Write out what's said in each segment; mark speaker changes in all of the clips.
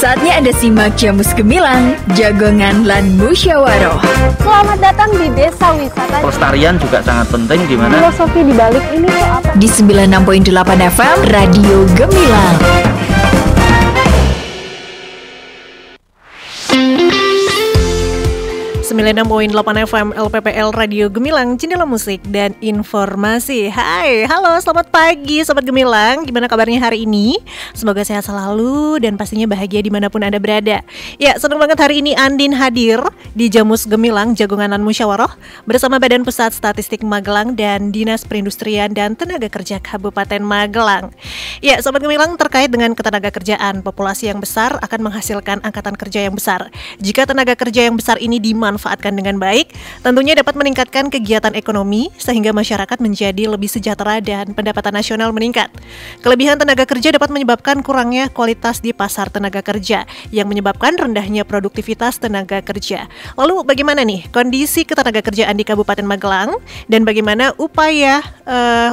Speaker 1: Saatnya Anda simak Jamus Gemilang, Jagongan lan Musyawaroh.
Speaker 2: Selamat datang di Desa Wisata.
Speaker 3: Pelestarian juga sangat penting, di mana
Speaker 2: filosofi di balik ini tuh apa?
Speaker 1: Di 96.8 FM Radio Gemilang.
Speaker 4: FM LPPL Radio Gemilang, jendela musik dan informasi. Hai, halo, selamat pagi Sobat Gemilang. Gimana kabarnya hari ini? Semoga sehat selalu dan pastinya bahagia dimanapun Anda berada. Ya, senang banget hari ini Andin hadir di Jamus Gemilang, Jagongan Musyawaroh bersama Badan Pusat Statistik Magelang dan Dinas Perindustrian dan Tenaga Kerja Kabupaten Magelang. Ya, Sobat Gemilang, terkait dengan ketenaga kerjaan, populasi yang besar akan menghasilkan angkatan kerja yang besar. Jika tenaga kerja yang besar ini dimanfaatkan dengan baik, tentunya dapat meningkatkan kegiatan ekonomi sehingga masyarakat menjadi lebih sejahtera dan pendapatan nasional meningkat. Kelebihan tenaga kerja dapat menyebabkan kurangnya kualitas di pasar tenaga kerja yang menyebabkan rendahnya produktivitas tenaga kerja. Lalu bagaimana nih kondisi ketenaga kerjaan di Kabupaten Magelang dan bagaimana upaya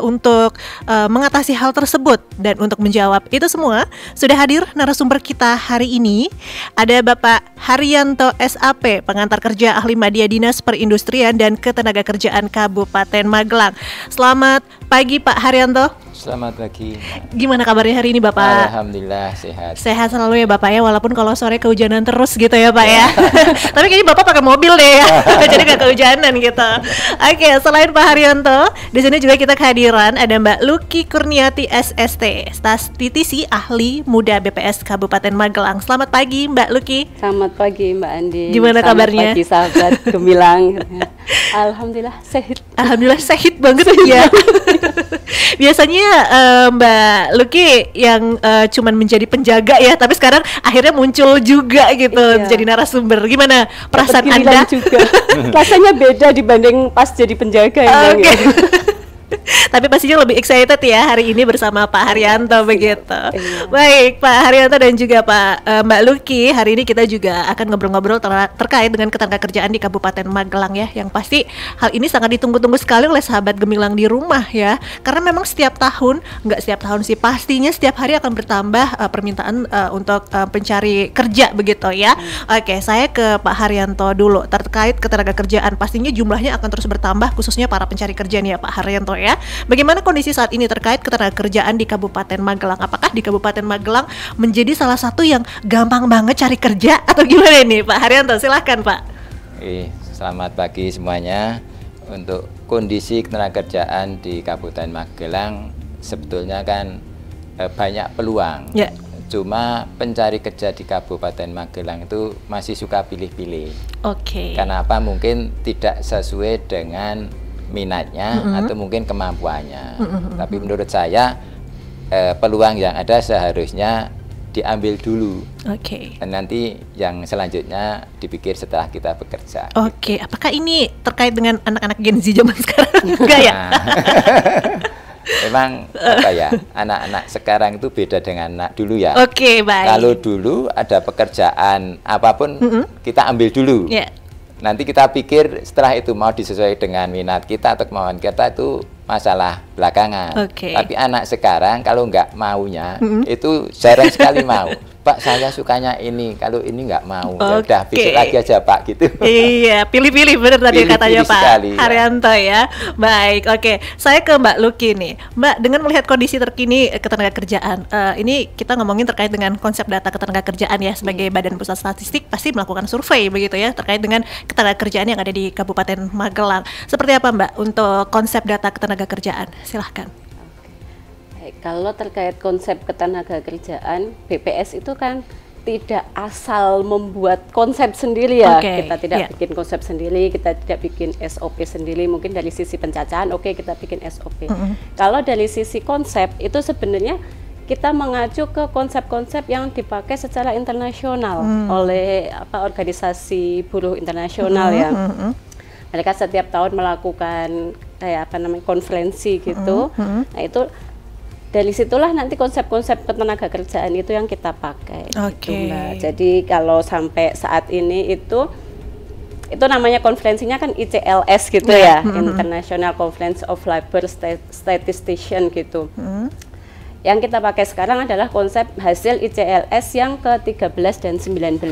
Speaker 4: untuk mengatasi hal tersebut? Dan untuk menjawab itu semua sudah hadir narasumber kita hari ini. Ada Bapak Haryanto SAP, pengantar kerja ahli media Dinas Perindustrian dan Ketenagakerjaan Kabupaten Magelang. Selamat pagi Pak Haryanto.
Speaker 5: Selamat pagi.
Speaker 4: Gimana kabarnya hari ini Bapak?
Speaker 5: Alhamdulillah sehat.
Speaker 4: Sehat selalu ya Bapak ya, walaupun kalau sore kehujanan terus gitu ya Pak ya. Tapi kayaknya Bapak pakai mobil deh ya, jadi nggak kehujanan gitu. Oke, selain Pak Haryanto, di sini juga kita kehadiran ada Mbak Luki Kurniati SST, statistisi ahli muda BPS Kabupaten Magelang. Selamat pagi Mbak Luki.
Speaker 2: Selamat pagi Mbak Andi.
Speaker 4: Gimana kabarnya?
Speaker 2: Selamat pagi sahabat Gemilang. Alhamdulillah sehat.
Speaker 4: Alhamdulillah sehat banget ya. Biasanya Mbak Luki yang cuman menjadi penjaga ya, tapi sekarang akhirnya muncul juga gitu, jadi narasumber. Gimana perasaan Anda?
Speaker 2: Juga. Rasanya beda dibanding pas jadi penjaga ya.
Speaker 4: Oke. Tapi pastinya lebih excited ya hari ini bersama Pak Haryanto begitu. Baik Pak Haryanto dan juga Mbak Luki, hari ini kita juga akan ngobrol-ngobrol terkait dengan ketenagakerjaan di Kabupaten Magelang ya. Yang pasti hal ini sangat ditunggu-tunggu sekali oleh sahabat Gemilang di rumah ya. Karena memang setiap tahun, nggak setiap tahun sih, pastinya setiap hari akan bertambah permintaan untuk pencari kerja begitu ya. Oke, saya ke Pak Haryanto dulu terkait ketenagakerjaan. Pastinya jumlahnya akan terus bertambah khususnya para pencari kerja nih ya Pak Haryanto ya. Bagaimana kondisi saat ini terkait ketenagakerjaan di Kabupaten Magelang? Apakah di Kabupaten Magelang menjadi salah satu yang gampang banget cari kerja atau gimana nih Pak Haryanto? Silahkan Pak.
Speaker 5: Selamat pagi semuanya. Untuk kondisi ketenagakerjaan di Kabupaten Magelang sebetulnya kan banyak peluang. Ya. Cuma pencari kerja di Kabupaten Magelang itu masih suka pilih-pilih. Oke. Kenapa? Mungkin tidak sesuai dengan minatnya atau mungkin kemampuannya. Tapi menurut saya peluang yang ada seharusnya diambil dulu. Dan nanti yang selanjutnya dipikir setelah kita bekerja.
Speaker 4: Apakah ini terkait dengan anak-anak Gen Z zaman sekarang? Enggak ya?
Speaker 5: Memang apa ya, anak-anak sekarang itu beda dengan anak dulu ya.
Speaker 4: Baik.
Speaker 5: Kalau dulu ada pekerjaan apapun kita ambil dulu. Nanti kita pikir setelah itu mau disesuaikan dengan minat kita atau kemauan kita, itu masalah belakangan. Tapi anak sekarang kalau nggak maunya itu jarang sekali mau. Pak, saya sukanya ini, kalau ini nggak mau, ya udah besok lagi aja Pak gitu.
Speaker 4: Iya, pilih-pilih bener tadi katanya Pak Haryanto ya. Baik, saya ke Mbak Luki nih. Mbak, dengan melihat kondisi terkini ketenagakerjaan, ini kita ngomongin terkait dengan konsep data ketenagakerjaan ya, sebagai Badan Pusat Statistik pasti melakukan survei begitu ya terkait dengan ketenagakerjaan yang ada di Kabupaten Magelang. Seperti apa Mbak untuk konsep data ketenagakerjaan? Silahkan.
Speaker 2: Kalau terkait konsep ketenagakerjaan, BPS itu kan tidak asal membuat konsep sendiri ya. Kita tidak bikin konsep sendiri, kita tidak bikin SOP sendiri. Mungkin dari sisi pencacahan, kita bikin SOP. Kalau dari sisi konsep itu sebenarnya kita mengacu ke konsep-konsep yang dipakai secara internasional oleh organisasi buruh internasional ya. Mereka setiap tahun melakukan konferensi gitu. Nah itu dari situlah nanti konsep-konsep ketenagakerjaan itu yang kita pakai. Gitu, Mbak. Jadi kalau sampai saat ini itu namanya konferensinya kan ICLS gitu ya, International Conference of Labor Statistician gitu. Yang kita pakai sekarang adalah konsep hasil ICLS yang ke-13 dan 19.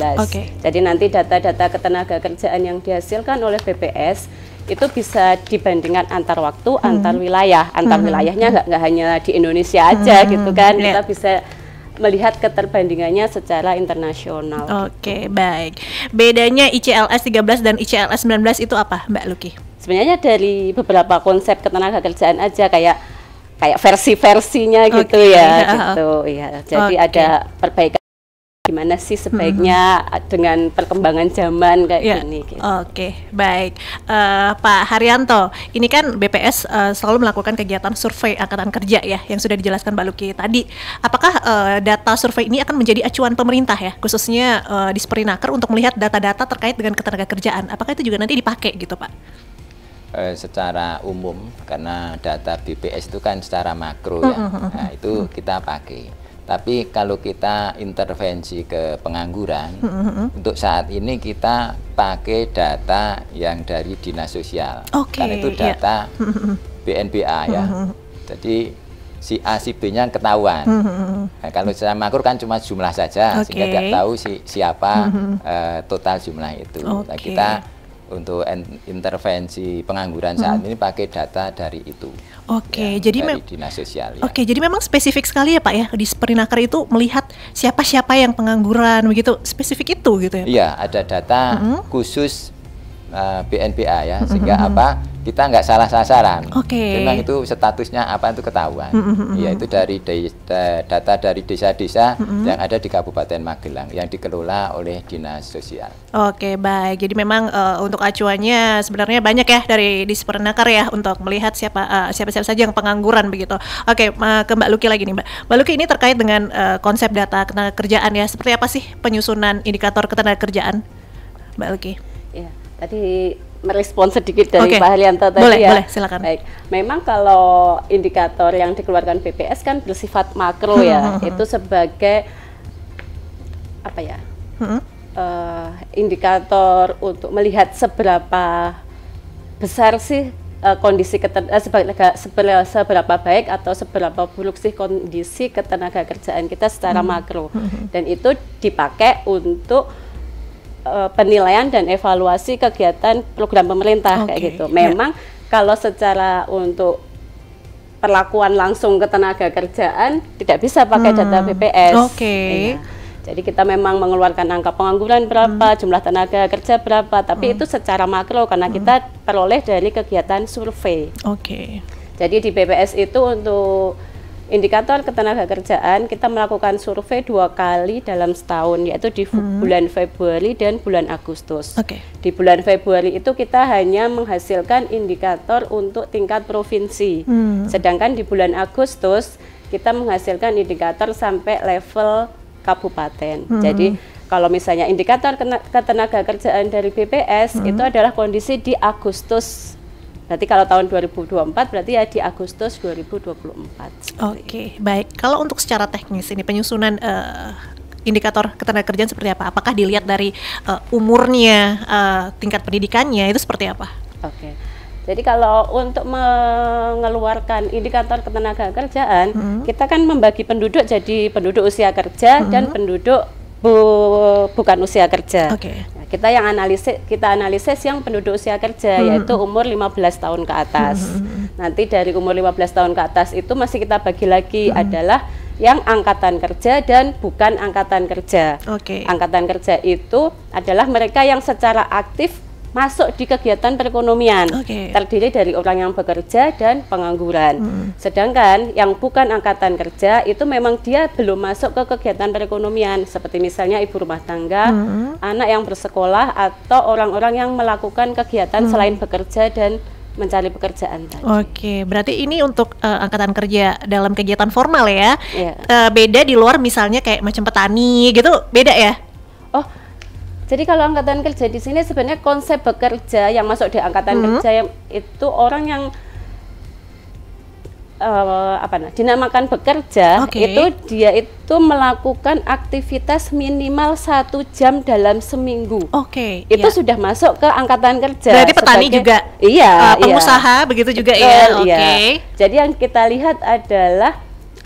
Speaker 2: Jadi nanti data-data ketenagakerjaan yang dihasilkan oleh BPS itu bisa dibandingkan antar waktu, antar wilayah. Antar wilayahnya nggak hanya di Indonesia aja gitu kan. Kita bisa melihat keterbandingannya secara internasional.
Speaker 4: Oke, baik. Bedanya ICLS 13 dan ICLS 19 itu apa, Mbak Luki?
Speaker 2: Sebenarnya dari beberapa konsep ketenagakerjaan aja, kayak versi-versinya gitu gitu ya. Jadi ada perbaikan gimana sih sebaiknya dengan perkembangan zaman kayak gini gitu.
Speaker 4: Oke, baik. Pak Haryanto, ini kan BPS selalu melakukan kegiatan survei angkatan kerja ya, yang sudah dijelaskan Mbak Luki tadi. Apakah data survei ini akan menjadi acuan pemerintah ya, khususnya di Disperinaker untuk melihat data-data terkait dengan ketenagakerjaan? Apakah itu juga nanti dipakai gitu, Pak?
Speaker 5: Secara umum, karena data BPS itu kan secara makro ya, nah itu kita pakai. Tapi kalau kita intervensi ke pengangguran, untuk saat ini kita pakai data yang dari Dinas Sosial, karena itu data BNBA ya. Jadi si A si B-nya ketahuan. Nah, kalau secara makro kan cuma jumlah saja, sehingga tidak tahu siapa total jumlah itu. Nah, kita untuk intervensi pengangguran saat ini pakai data dari itu. Jadi dari Dinas Sosial. Ya.
Speaker 4: Jadi memang spesifik sekali ya Pak ya, di Disperinaker itu melihat siapa-siapa yang pengangguran begitu, spesifik itu gitu ya Pak?
Speaker 5: Iya, ada data khusus BNBA ya, sehingga kita nggak salah sasaran. Memang itu statusnya apa itu ketahuan. Yaitu dari data dari desa-desa yang ada di Kabupaten Magelang yang dikelola oleh Dinas Sosial.
Speaker 4: Baik. Jadi memang untuk acuannya sebenarnya banyak ya dari Disperinaker ya untuk melihat siapa saja yang pengangguran begitu. Ke Mbak Luki lagi nih Mbak. Mbak Luki, ini terkait dengan konsep data ketenagakerjaan ya. Seperti apa sih penyusunan indikator ketenagakerjaan, Mbak Luki?
Speaker 2: Ya, tadi merespon sedikit dari Pak Haryanto tadi
Speaker 4: boleh, silakan.
Speaker 2: Baik, memang kalau indikator yang dikeluarkan BPS kan bersifat makro ya, itu sebagai apa ya, indikator untuk melihat seberapa besar sih kondisi seberapa baik atau seberapa buruk sih kondisi ketenagakerjaan kita secara makro, dan itu dipakai untuk penilaian dan evaluasi kegiatan program pemerintah kayak gitu. Memang kalau secara untuk perlakuan langsung ketenagakerjaan tidak bisa pakai data BPS. Jadi kita memang mengeluarkan angka pengangguran berapa, jumlah tenaga kerja berapa, tapi itu secara makro karena kita peroleh dari kegiatan survei. Jadi di BPS itu untuk indikator ketenagakerjaan kita melakukan survei 2 kali dalam setahun, yaitu di bulan Februari dan bulan Agustus. Di bulan Februari itu kita hanya menghasilkan indikator untuk tingkat provinsi, sedangkan di bulan Agustus kita menghasilkan indikator sampai level kabupaten. Jadi kalau misalnya indikator ketenagakerjaan dari BPS itu adalah kondisi di Agustus. Berarti kalau tahun 2024 berarti ya di Agustus 2024.
Speaker 4: Baik. Kalau untuk secara teknis ini penyusunan indikator ketenagakerjaan seperti apa? Apakah dilihat dari umurnya, tingkat pendidikannya, itu seperti apa?
Speaker 2: Jadi kalau untuk mengeluarkan indikator ketenagakerjaan, kita kan membagi penduduk jadi penduduk usia kerja dan penduduk bukan usia kerja. Kita analisis yang penduduk usia kerja, yaitu umur 15 tahun ke atas. Nanti dari umur 15 tahun ke atas itu masih kita bagi lagi adalah yang angkatan kerja dan bukan angkatan kerja. Angkatan kerja itu adalah mereka yang secara aktif masuk di kegiatan perekonomian, terdiri dari orang yang bekerja dan pengangguran. Sedangkan yang bukan angkatan kerja itu memang dia belum masuk ke kegiatan perekonomian, seperti misalnya ibu rumah tangga, anak yang bersekolah, atau orang-orang yang melakukan kegiatan selain bekerja dan mencari pekerjaan tadi.
Speaker 4: Berarti ini untuk angkatan kerja dalam kegiatan formal ya. Beda di luar misalnya kayak macam petani gitu, beda ya?
Speaker 2: Jadi kalau angkatan kerja di sini sebenarnya konsep bekerja yang masuk di angkatan kerja yang itu orang yang dinamakan bekerja, itu dia itu melakukan aktivitas minimal 1 jam dalam seminggu. Itu sudah masuk ke angkatan kerja.
Speaker 4: Berarti petani juga, pengusaha begitu juga ya.
Speaker 2: Jadi yang kita lihat adalah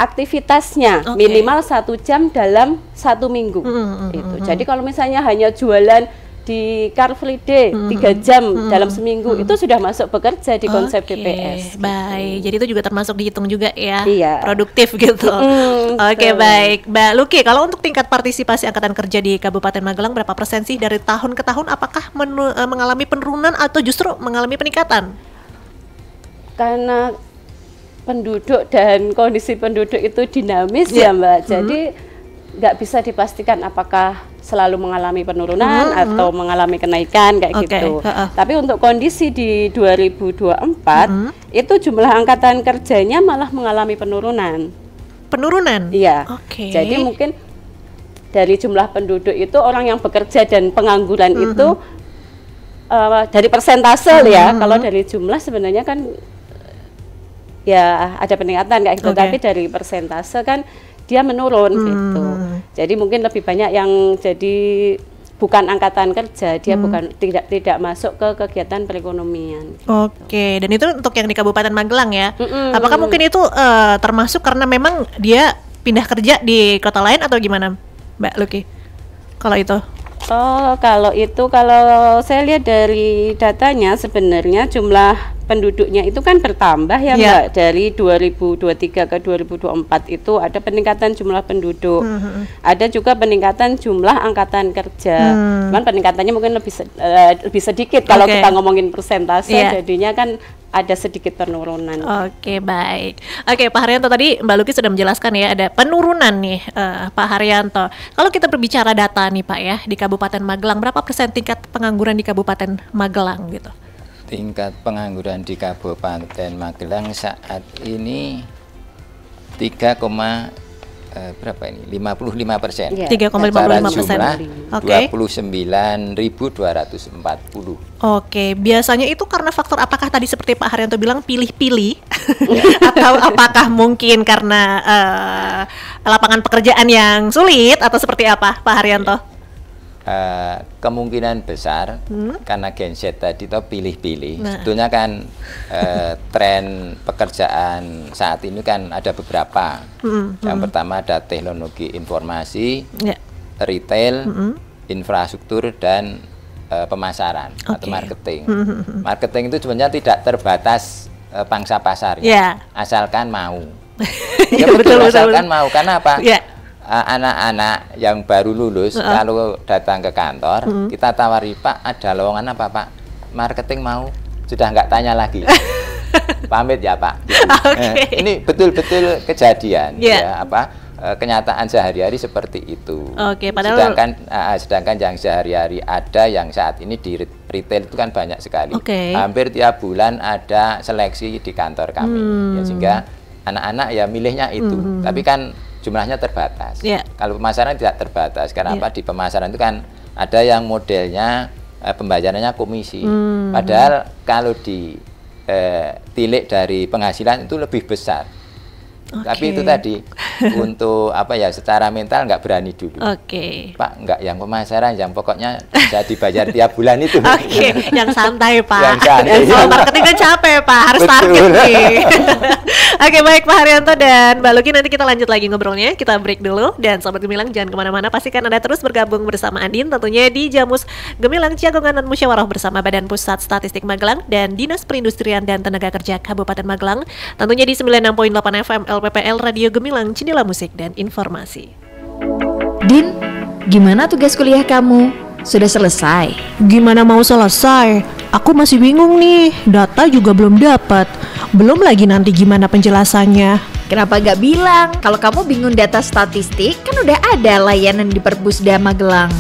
Speaker 2: aktivitasnya minimal 1 jam dalam 1 minggu. Itu. Jadi kalau misalnya hanya jualan di Car Free Day 3 jam dalam seminggu itu sudah masuk bekerja di konsep BPS.
Speaker 4: Baik, jadi itu juga termasuk dihitung juga ya,
Speaker 2: iya.
Speaker 4: Produktif gitu. Oke, baik, Mbak Luki. Kalau untuk tingkat partisipasi angkatan kerja di Kabupaten Magelang berapa persen sih dari tahun ke tahun? Apakah mengalami penurunan atau justru mengalami peningkatan?
Speaker 2: Karena penduduk dan kondisi penduduk itu dinamis ya Mbak. Jadi nggak bisa dipastikan apakah selalu mengalami penurunan atau mengalami kenaikan kayak gitu. Tapi untuk kondisi di 2024 itu jumlah angkatan kerjanya malah mengalami penurunan.
Speaker 4: Penurunan?
Speaker 2: Iya. Jadi mungkin dari jumlah penduduk itu orang yang bekerja dan pengangguran itu dari persentase ya. Kalau dari jumlah sebenarnya kan ya ada peningkatan kayak gitu. Tapi dari persentase kan dia menurun gitu. Jadi mungkin lebih banyak yang jadi bukan angkatan kerja, dia bukan tidak masuk ke kegiatan perekonomian.
Speaker 4: Oke, dan itu untuk yang di Kabupaten Magelang ya. Apakah mungkin itu termasuk karena memang dia pindah kerja di kota lain atau gimana, Mbak Luki? Kalau itu?
Speaker 2: Kalau saya lihat dari datanya sebenarnya jumlah penduduknya itu kan bertambah ya Mbak. Dari 2023 ke 2024 itu ada peningkatan jumlah penduduk. Ada juga peningkatan jumlah angkatan kerja. Cuman peningkatannya mungkin lebih sedikit kalau kita ngomongin persentase, jadinya kan ada sedikit penurunan.
Speaker 4: Oke, baik. Oke, Pak Haryanto, tadi Mbak Luki sudah menjelaskan ya ada penurunan nih, Pak Haryanto. Kalau kita berbicara data nih Pak ya, di Kabupaten Magelang, berapa persen tingkat pengangguran di Kabupaten Magelang gitu?
Speaker 5: Tingkat pengangguran di Kabupaten Magelang saat ini 55%.
Speaker 4: 3,55%.
Speaker 5: 29.240.
Speaker 4: Oke, biasanya itu karena faktor apakah tadi seperti Pak Haryanto bilang pilih-pilih atau apakah mungkin karena lapangan pekerjaan yang sulit atau seperti apa, Pak Haryanto?
Speaker 5: Kemungkinan besar karena genset tadi itu pilih-pilih. Sebetulnya kan tren pekerjaan saat ini kan ada beberapa. Yang pertama ada teknologi informasi, retail, infrastruktur dan pemasaran atau marketing. Marketing itu sebenarnya tidak terbatas pangsa pasarnya, asalkan mau. Betul, asalkan mau. Karena apa? Anak-anak yang baru lulus kalau datang ke kantor kita tawari, Pak ada lowongan apa Pak? Marketing mau, sudah nggak tanya lagi. Pamit ya Pak gitu. Ini betul-betul kejadian ya, kenyataan sehari-hari seperti itu. Sedangkan yang sehari-hari ada yang saat ini di retail itu kan banyak sekali. Hampir tiap bulan ada seleksi di kantor kami ya, sehingga anak-anak ya milihnya itu. Tapi kan jumlahnya terbatas. Kalau pemasaran tidak terbatas. Karena apa? Di pemasaran itu kan ada yang modelnya pembayarannya komisi. Padahal kalau ditilik dari penghasilan itu lebih besar. Tapi itu tadi untuk secara mental nggak berani dulu. Pak, nggak yang pemasaran, yang pokoknya bisa dibayar tiap bulan itu.
Speaker 4: Yang santai Pak. Yang santai. Kalau marketing kan capek Pak, harus target nih. Baik Pak Haryanto dan Mbak Luki, nanti kita lanjut lagi ngobrolnya. Kita break dulu dan Sobat Gemilang jangan kemana-mana, pastikan Anda terus bergabung bersama Andin tentunya di Jamus Gemilang Jagongan dan Musyawarah bersama Badan Pusat Statistik Magelang dan Dinas Perindustrian dan Tenaga Kerja Kabupaten Magelang, tentunya di 96.8 FM LPPL Radio Gemilang, Jendela Musik dan Informasi.
Speaker 1: Din, gimana tugas kuliah kamu? Sudah selesai?
Speaker 4: Gimana mau selesai? Aku masih bingung nih, data juga belum dapat. Belum lagi nanti gimana penjelasannya.
Speaker 1: Kenapa gak bilang? Kalau kamu bingung data statistik, kan udah ada layanan di Perpusda Magelang.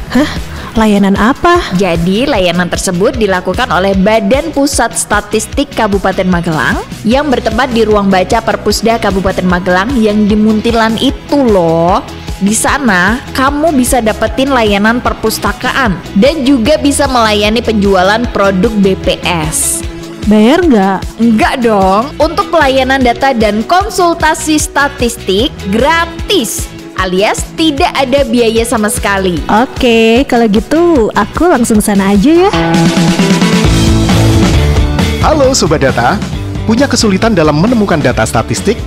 Speaker 4: Hah? Layanan apa?
Speaker 1: Jadi layanan tersebut dilakukan oleh Badan Pusat Statistik Kabupaten Magelang yang bertempat di ruang baca Perpusda Kabupaten Magelang yang di Muntilan itu loh. Di sana kamu bisa dapetin layanan perpustakaan dan juga bisa melayani penjualan produk BPS.
Speaker 4: Bayar nggak?
Speaker 1: Nggak dong. Untuk pelayanan data dan konsultasi statistik gratis, alias tidak ada biaya sama sekali.
Speaker 4: Oke, kalau gitu aku langsung sana aja ya.
Speaker 6: Halo Sobat Data, punya kesulitan dalam menemukan data statistik?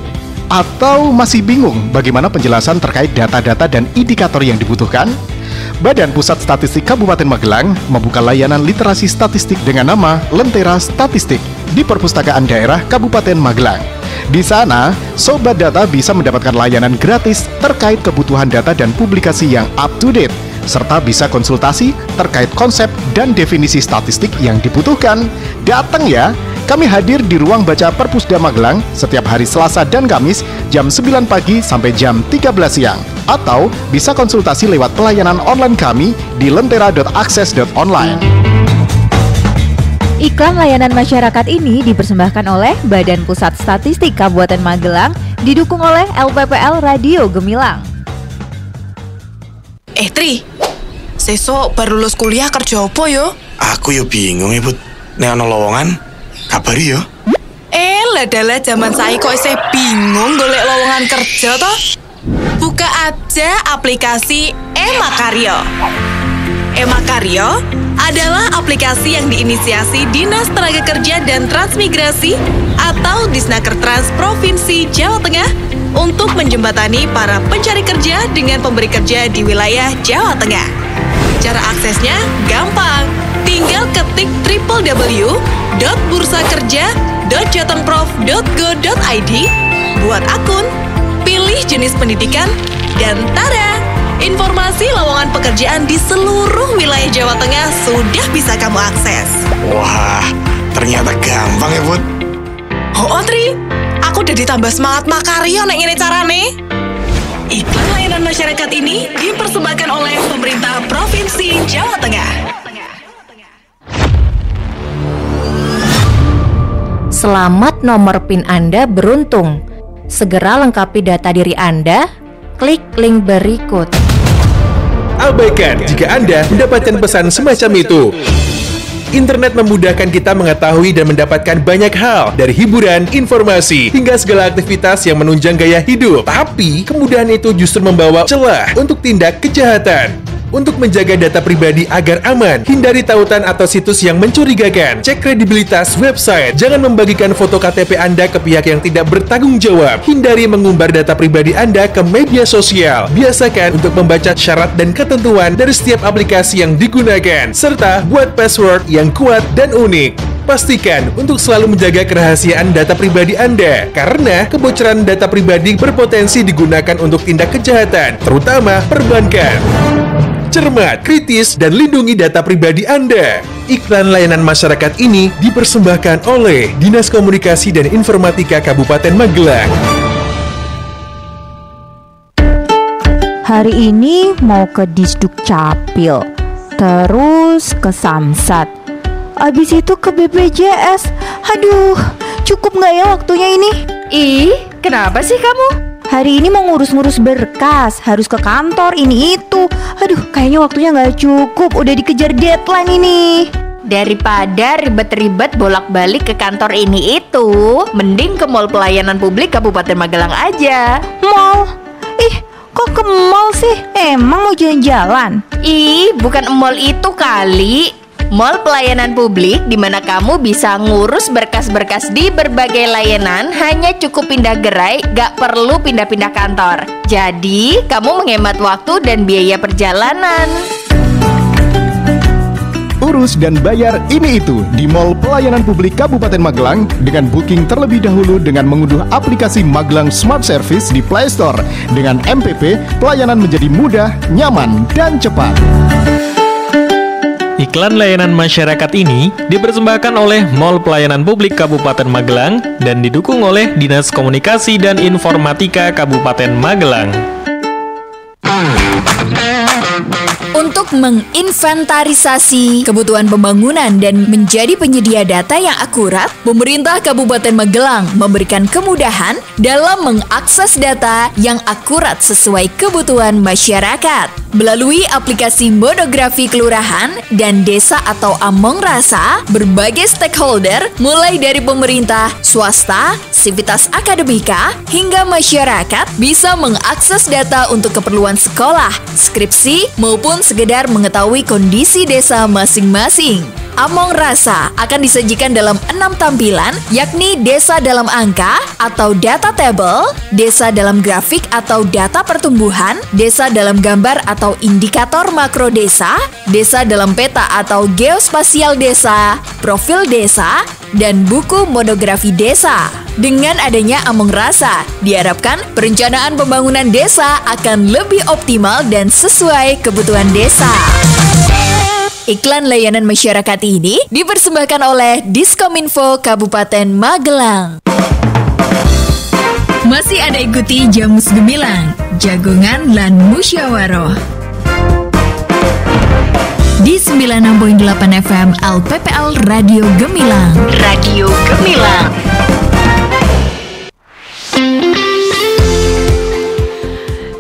Speaker 6: Atau masih bingung bagaimana penjelasan terkait data-data dan indikator yang dibutuhkan? Badan Pusat Statistik Kabupaten Magelang membuka layanan literasi statistik dengan nama Lentera Statistik di Perpustakaan Daerah Kabupaten Magelang. Di sana, Sobat Data bisa mendapatkan layanan gratis terkait kebutuhan data dan publikasi yang up to date, serta bisa konsultasi terkait konsep dan definisi statistik yang dibutuhkan. Datang ya! Kami hadir di ruang baca Perpusda Magelang setiap hari Selasa dan Kamis jam 9 pagi sampai jam 13 siang. Atau bisa konsultasi lewat pelayanan online kami di lentera.akses.online.
Speaker 1: Iklan layanan masyarakat ini dipersembahkan oleh Badan Pusat Statistik Kabupaten Magelang, didukung oleh LPPL Radio Gemilang.
Speaker 7: Tri, sesok baru lulus kuliah kerja apa yo?
Speaker 8: Aku yo bingung Ibu. Nek ana lowongan, kabari yo.
Speaker 7: Ladalah zaman saiki kok isih bingung golek lowongan kerja toh? Buka aja aplikasi Emakaryo. Emakaryo adalah aplikasi yang diinisiasi Dinas Tenaga Kerja dan Transmigrasi atau Disnakertrans Provinsi Jawa Tengah untuk menjembatani para pencari kerja dengan pemberi kerja di wilayah Jawa Tengah. Cara aksesnya gampang. Tinggal ketik www.bursakerja.jatengprof.go.id, buat akun, pilih jenis pendidikan, dan tada! Informasi lowongan pekerjaan di seluruh wilayah Jawa Tengah sudah bisa kamu akses.
Speaker 8: Wah, ternyata gampang ya, Bud.
Speaker 7: Oh, Tri, aku udah ditambah semangat makaryo nek ngene carane. Iklan layanan masyarakat ini dipersembahkan oleh pemerintah Provinsi Jawa Tengah.
Speaker 1: Selamat nomor PIN Anda beruntung. Segera lengkapi data diri Anda, klik link berikut.
Speaker 9: Abaikan jika Anda mendapatkan pesan semacam itu. Internet memudahkan kita mengetahui dan mendapatkan banyak hal, dari hiburan, informasi, hingga segala aktivitas yang menunjang gaya hidup. Tapi, kemudahan itu justru membawa celah untuk tindak kejahatan. Untuk menjaga data pribadi agar aman, hindari tautan atau situs yang mencurigakan. Cek kredibilitas website. Jangan membagikan foto KTP Anda ke pihak yang tidak bertanggung jawab. Hindari mengumbar data pribadi Anda ke media sosial. Biasakan untuk membaca syarat dan ketentuan dari setiap aplikasi yang digunakan, serta buat password yang kuat dan unik. Pastikan untuk selalu menjaga kerahasiaan data pribadi Anda, karena kebocoran data pribadi berpotensi digunakan untuk tindak kejahatan, terutama perbankan. Cermat, kritis, dan lindungi data pribadi Anda. Iklan layanan masyarakat ini dipersembahkan oleh Dinas Komunikasi dan Informatika Kabupaten Magelang.
Speaker 1: Hari ini mau ke Disduk Capil, terus ke Samsat, abis itu ke BPJS. Aduh, cukup nggak ya waktunya ini? Ih, kenapa sih kamu? Hari ini mau ngurus-ngurus berkas, harus ke kantor ini itu. Aduh, kayaknya waktunya nggak cukup, udah dikejar deadline ini. Daripada ribet-ribet bolak-balik ke kantor ini itu, mending ke Mall Pelayanan Publik Kabupaten Magelang aja. Mall? Ih, kok ke mall sih? Emang mau jalan-jalan? Ih, bukan mall itu kali. Mall Pelayanan Publik di mana kamu bisa ngurus berkas-berkas di berbagai layanan, hanya cukup pindah gerai, gak perlu pindah-pindah kantor. Jadi, kamu menghemat waktu dan biaya perjalanan.
Speaker 6: Urus dan bayar ini itu di Mall Pelayanan Publik Kabupaten Magelang dengan booking terlebih dahulu dengan mengunduh aplikasi Magelang Smart Service di Play Store. Dengan MPP, pelayanan menjadi mudah, nyaman, dan cepat.
Speaker 10: Iklan layanan masyarakat ini dipersembahkan oleh Mall Pelayanan Publik Kabupaten Magelang dan didukung oleh Dinas Komunikasi dan Informatika Kabupaten Magelang.
Speaker 1: Untuk menginventarisasi kebutuhan pembangunan dan menjadi penyedia data yang akurat, pemerintah Kabupaten Magelang memberikan kemudahan dalam mengakses data yang akurat sesuai kebutuhan masyarakat. Melalui aplikasi Monografi Kelurahan dan Desa atau Among Rasa, berbagai stakeholder mulai dari pemerintah, swasta, sivitas akademika, hingga masyarakat bisa mengakses data untuk keperluan sekolah, skripsi, maupun sekedar mengetahui kondisi desa masing-masing. Among Rasa akan disajikan dalam 6 tampilan, yakni desa dalam angka atau data table, desa dalam grafik atau data pertumbuhan, desa dalam gambar atau indikator makro desa, desa dalam peta atau geospasial desa, profil desa, dan buku monografi desa. Dengan adanya Among Rasa, diharapkan perencanaan pembangunan desa akan lebih optimal dan sesuai kebutuhan desa. Iklan layanan masyarakat ini dipersembahkan oleh Diskominfo Kabupaten Magelang. Masih ada ikuti Jamus Gemilang, Jagongan lan Musyawaroh di 96.8 FM LPPL Radio Gemilang. Radio Gemilang.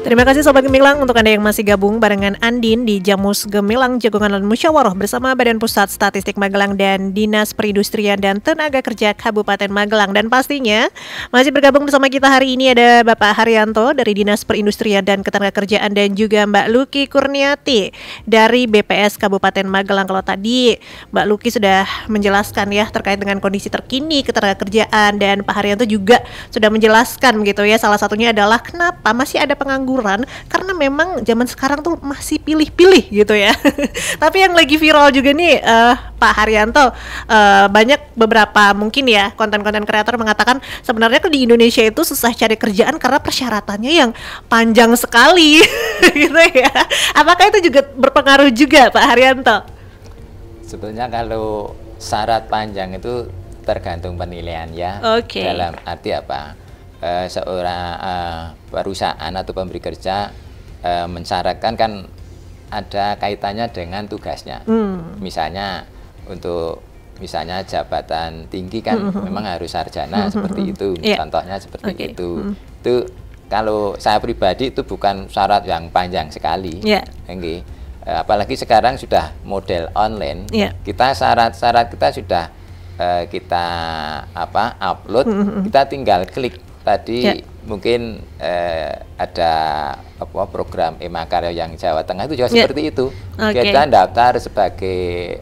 Speaker 4: Terima kasih Sobat Gemilang untuk Anda yang masih gabung barengan Andin di Jamus Gemilang Jagongan dan Musyawaroh bersama Badan Pusat Statistik Magelang dan Dinas Perindustrian dan Tenaga Kerja Kabupaten Magelang. Dan pastinya masih bergabung bersama kita hari ini ada Bapak Haryanto dari Dinas Perindustrian dan Ketenagakerjaan dan juga Mbak Luki Kurniati dari BPS Kabupaten Magelang. Kalau tadi Mbak Luki sudah menjelaskan ya terkait dengan kondisi terkini ketenagakerjaan dan Pak Haryanto juga sudah menjelaskan begitu ya, salah satunya adalah kenapa masih ada pengangguran karena memang zaman sekarang tuh masih pilih-pilih gitu ya. Tapi yang lagi viral juga nih Pak Haryanto, banyak beberapa mungkin ya konten-konten kreator mengatakan sebenarnya di Indonesia itu susah cari kerjaan karena persyaratannya yang panjang sekali gitu ya. Apakah itu juga berpengaruh juga Pak Haryanto?
Speaker 5: Sebetulnya kalau syarat panjang itu tergantung penilaian ya. Dalam arti apa? Seorang perusahaan atau pemberi kerja mensyaratkan kan ada kaitannya dengan tugasnya. Misalnya untuk jabatan tinggi kan memang harus sarjana seperti itu. Contohnya seperti itu. Itu kalau saya pribadi itu bukan syarat yang panjang sekali. Apalagi sekarang sudah model online. Kita syarat-syarat kita sudah kita upload, kita tinggal klik. Tadi mungkin ada program Emakarya yang Jawa Tengah itu juga seperti itu. Kita daftar sebagai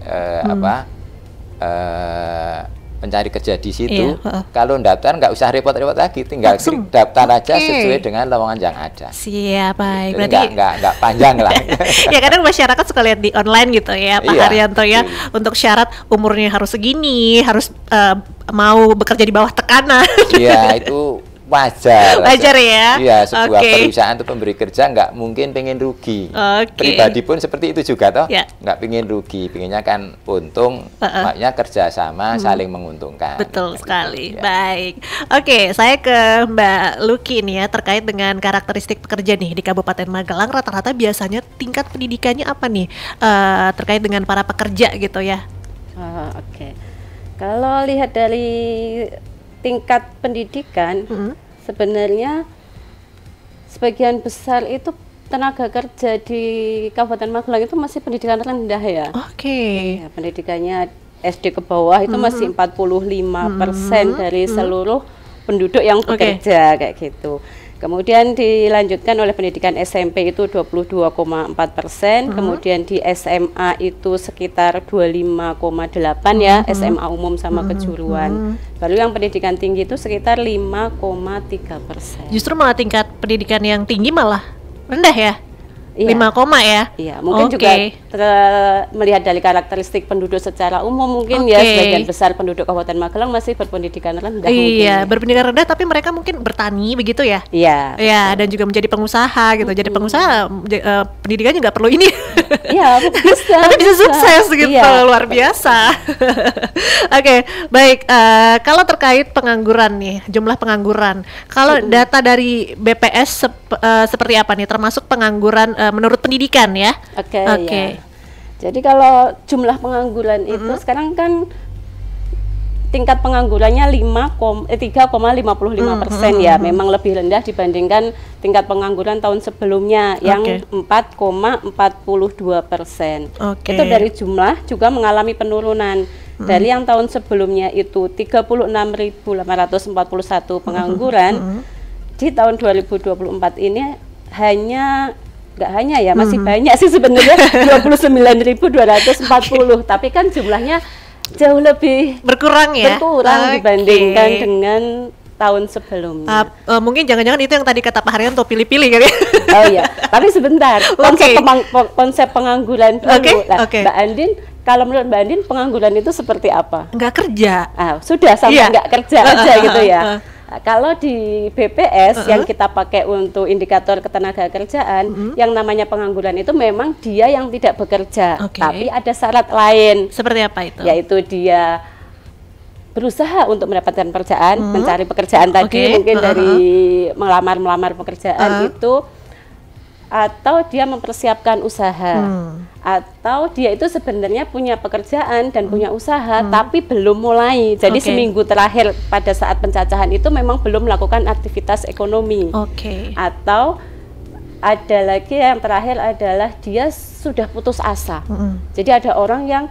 Speaker 5: pencari kerja di situ. Kalau daftar nggak usah repot-repot lagi, tinggal klik daftar aja sesuai dengan lowongan yang ada.
Speaker 4: Siap, baik.
Speaker 5: Berarti nggak panjang lah.
Speaker 4: Ya kadang masyarakat suka lihat di online gitu ya Pak Haryanto ya. Untuk syarat umurnya harus segini, harus mau bekerja di bawah tekanan.
Speaker 5: Iya itu wajar
Speaker 4: ya.
Speaker 5: Iya, sebuah perusahaan atau pemberi kerja nggak mungkin pengen rugi. Pribadi pun seperti itu juga toh, nggak pengen rugi, pengennya kan untung, makanya kerjasama saling menguntungkan.
Speaker 4: Betul sekali. Baik. Saya ke Mbak Luki nih ya terkait dengan karakteristik pekerja nih di Kabupaten Magelang, rata-rata biasanya tingkat pendidikannya apa nih terkait dengan para pekerja gitu ya?
Speaker 2: Kalau lihat dari tingkat pendidikan, sebenarnya sebagian besar itu tenaga kerja di Kabupaten Magelang itu masih pendidikan rendah ya. Pendidikannya SD ke bawah itu masih 45% dari seluruh penduduk yang bekerja kayak gitu. Kemudian dilanjutkan oleh pendidikan SMP itu 22,4%, kemudian di SMA itu sekitar 25,8 ya, SMA umum sama kejuruan. Baru yang pendidikan tinggi itu sekitar 5,3%.
Speaker 4: Justru malah tingkat pendidikan yang tinggi malah rendah ya? 5, ya?
Speaker 2: Iya, mungkin juga melihat dari karakteristik penduduk secara umum mungkin ya sebagian besar penduduk Kabupaten Magelang masih berpendidikan rendah.
Speaker 4: Berpendidikan rendah tapi mereka mungkin bertani begitu ya?
Speaker 2: Iya,
Speaker 4: dan juga menjadi pengusaha gitu. Jadi pengusaha pendidikannya nggak perlu ini. Tapi bisa sukses gitu, luar biasa. Baik. Kalau terkait pengangguran nih, jumlah pengangguran. Kalau data dari BPS seperti apa nih? Termasuk pengangguran menurut pendidikan ya?
Speaker 2: Ya. Jadi kalau jumlah pengangguran itu sekarang kan tingkat penganggurannya 3,55% ya, memang lebih rendah dibandingkan tingkat pengangguran tahun sebelumnya yang 4,42%. Itu dari jumlah juga mengalami penurunan. Dari yang tahun sebelumnya itu 36.841 pengangguran, di tahun 2024 ini hanya nggak hanya ya, masih banyak sih sebenarnya 29.240, tapi kan jumlahnya jauh lebih
Speaker 4: berkurang
Speaker 2: dibandingkan dengan tahun sebelumnya.
Speaker 4: Mungkin jangan-jangan itu yang tadi kata Pak Haryanto, pilih-pilih kali.
Speaker 2: Oh iya, tapi sebentar, konsep pengangguran dulu. Mbak Andin, kalau menurut Mbak Andin pengangguran itu seperti apa?
Speaker 4: Nggak kerja.
Speaker 2: Sudah sampai nggak kerja aja gitu ya. Kalau di BPS yang kita pakai untuk indikator ketenagakerjaan, yang namanya pengangguran itu memang dia yang tidak bekerja, tapi ada syarat lain.
Speaker 4: Seperti apa itu?
Speaker 2: Yaitu dia berusaha untuk mendapatkan pekerjaan, mencari pekerjaan tadi, mungkin dari melamar pekerjaan itu, atau dia mempersiapkan usaha, atau dia itu sebenarnya punya pekerjaan dan punya usaha tapi belum mulai. Jadi seminggu terakhir pada saat pencacahan itu memang belum melakukan aktivitas ekonomi. Atau ada lagi yang terakhir adalah dia sudah putus asa. Jadi ada orang yang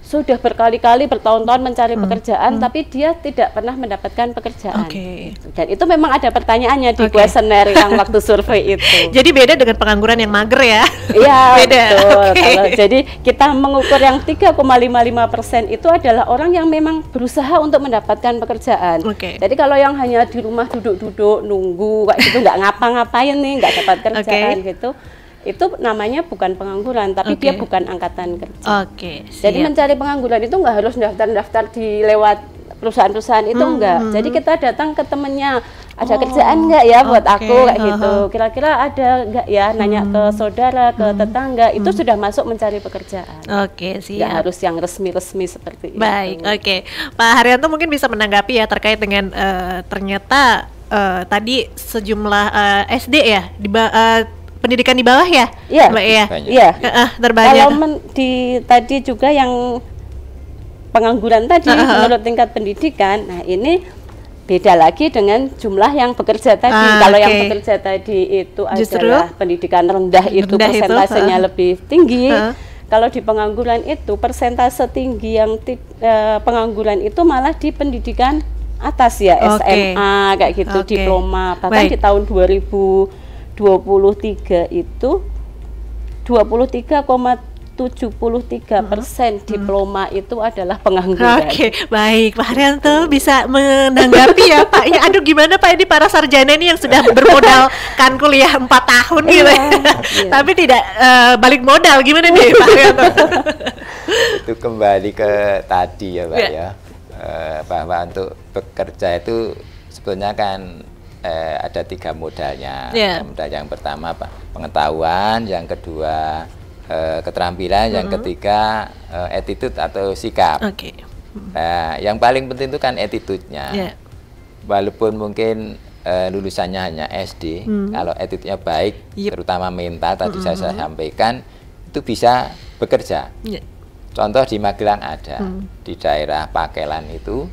Speaker 2: sudah berkali-kali bertahun-tahun mencari pekerjaan tapi dia tidak pernah mendapatkan pekerjaan. Dan itu memang ada pertanyaannya di kuesioner yang waktu survei itu.
Speaker 4: Jadi beda dengan pengangguran yang mager ya?
Speaker 2: Iya, betul. Jadi kita mengukur yang 3,55% itu adalah orang yang memang berusaha untuk mendapatkan pekerjaan. Jadi kalau yang hanya di rumah duduk-duduk nunggu kayak gitu, nggak ngapa-ngapain nih, nggak dapat kerjaan gitu, itu namanya bukan pengangguran, tapi dia bukan angkatan kerja. Jadi mencari pengangguran itu nggak harus daftar di lewat perusahaan-perusahaan itu enggak. Jadi kita datang ke temennya, ada kerjaan nggak ya buat aku kayak gitu. Kira-kira ada nggak ya, nanya ke saudara, ke tetangga, itu sudah masuk mencari pekerjaan.
Speaker 4: Siap.
Speaker 2: Nggak harus yang resmi-resmi seperti itu.
Speaker 4: Baik, Pak Haryanto mungkin bisa menanggapi ya terkait dengan ternyata tadi sejumlah SD ya pendidikan di bawah ya, Mbak ya?
Speaker 2: Iya.
Speaker 4: Terbanyak.
Speaker 2: Kalau tadi juga yang pengangguran tadi menurut tingkat pendidikan, nah ini beda lagi dengan jumlah yang bekerja tadi. Kalau yang bekerja tadi itu adalah pendidikan rendah itu persentasenya lebih tinggi. Kalau di pengangguran itu persentase tinggi yang pengangguran itu malah di pendidikan atas ya, SMA kayak gitu, diploma. Bahkan di tahun 2023 itu 23,73% diploma itu adalah pengangguran.
Speaker 4: Baik, Pak Haryanto bisa menanggapi ya Pak. Ya aduh gimana Pak, ini para sarjana ini yang sudah bermodalkan kuliah 4 tahun gitu. Tapi tidak balik modal, gimana nih Pak Haryanto?
Speaker 5: Itu kembali ke tadi ya Pak ya. Bahwa untuk bekerja itu sebetulnya kan ada 3 modalnya. Modal yang pertama pengetahuan, yang kedua keterampilan, yang ketiga attitude atau sikap. Nah, yang paling penting itu kan attitude-nya. Walaupun mungkin lulusannya hanya SD, kalau attitude-nya baik, terutama mental tadi saya sampaikan, itu bisa bekerja. Contoh di Magelang ada, di daerah Pakelan itu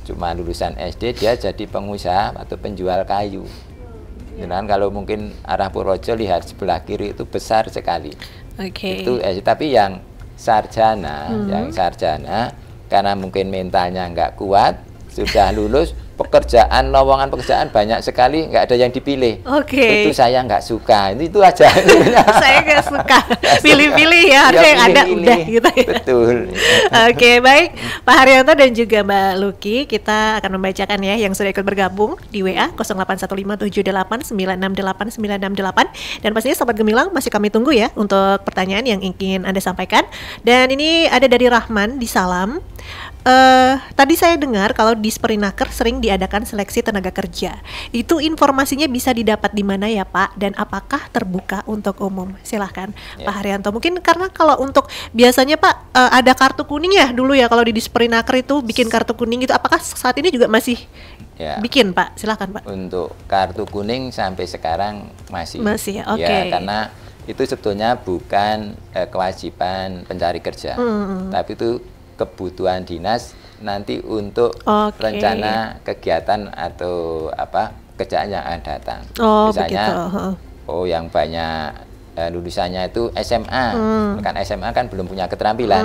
Speaker 5: cuma lulusan SD dia jadi pengusaha atau penjual kayu. Dan kalau mungkin arah Purworejo lihat sebelah kiri itu besar sekali. Itu tapi yang sarjana, karena mungkin mentalnya nggak kuat, sudah lulus pekerjaan, lowongan pekerjaan banyak sekali, nggak ada yang dipilih. Itu saya nggak suka, itu aja.
Speaker 4: Saya nggak suka, pilih-pilih ya, harusnya yang ada udah gitu ya.
Speaker 5: Betul.
Speaker 4: Baik Pak Haryanto dan juga Mbak Luki, kita akan membacakan ya yang sudah ikut bergabung di WA 081578968968, dan pastinya Sobat Gemilang masih kami tunggu ya untuk pertanyaan yang ingin Anda sampaikan. Dan ini ada dari Rahman di Salam. Tadi saya dengar kalau di Perinaker sering diadakan seleksi tenaga kerja. Itu informasinya bisa didapat di mana ya Pak? Dan apakah terbuka untuk umum? Silahkan Pak Haryanto. Mungkin karena kalau untuk biasanya Pak ada kartu kuning ya dulu ya, kalau di Perinaker itu bikin kartu kuning gitu. Apakah saat ini juga masih bikin Pak? Silahkan Pak.
Speaker 5: Untuk kartu kuning sampai sekarang masih
Speaker 4: ya,
Speaker 5: karena itu sebetulnya bukan kewajiban pencari kerja, tapi itu kebutuhan dinas nanti untuk rencana kegiatan atau kerjaan yang akan datang. Misalnya yang banyak lulusannya itu SMA, kan SMA kan belum punya keterampilan,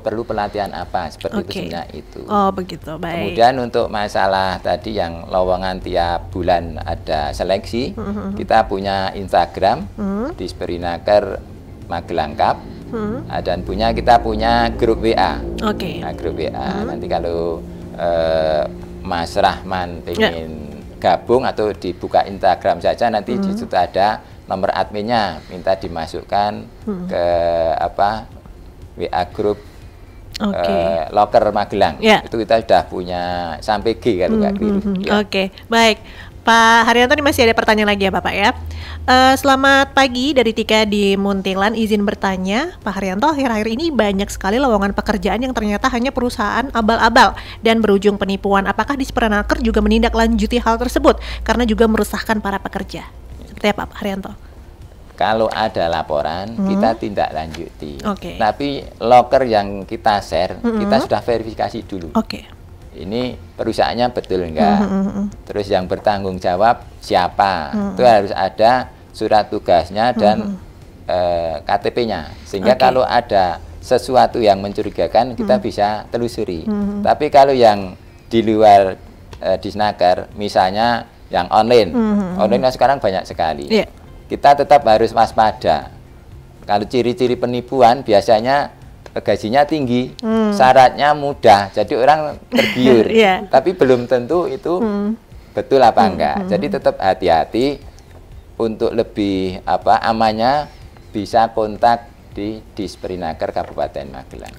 Speaker 5: perlu pelatihan apa, seperti itu sebenarnya itu.
Speaker 4: Oh begitu, baik.
Speaker 5: Kemudian untuk masalah tadi yang lowongan tiap bulan ada seleksi, kita punya Instagram di Disperinaker Magelang Cup, dan kita punya grup WA. Nah, grup WA. Nanti kalau Mas Rahman pengen gabung atau dibuka Instagram saja, nanti di situ ada nomor adminnya, minta dimasukkan ke WA grup Loker Magelang. Itu kita sudah punya sampai G kalau nggak keliru.
Speaker 4: Baik. Pak Haryanto, ini masih ada pertanyaan lagi ya Bapak ya. Selamat pagi dari Tika di Muntilan, izin bertanya Pak Haryanto, akhir-akhir ini banyak sekali lowongan pekerjaan yang ternyata hanya perusahaan abal-abal dan berujung penipuan. Apakah Disperinaker juga menindaklanjuti hal tersebut karena juga merusakkan para pekerja? Seperti apa Pak Haryanto?
Speaker 5: Kalau ada laporan, kita tindak lanjuti. Tapi loker yang kita share, kita sudah verifikasi dulu. Ini perusahaannya betul enggak? Terus yang bertanggung jawab siapa? Itu harus ada surat tugasnya dan KTP-nya. Sehingga kalau ada sesuatu yang mencurigakan, kita bisa telusuri. Tapi kalau yang di luar Disnaker, misalnya yang online, online sekarang banyak sekali. Kita tetap harus waspada. Kalau ciri-ciri penipuan biasanya gajinya tinggi, syaratnya mudah, jadi orang tergiur. Tapi belum tentu itu betul apa enggak. Jadi tetap hati-hati, untuk lebih amannya bisa kontak di Disperinaker Kabupaten Magelang.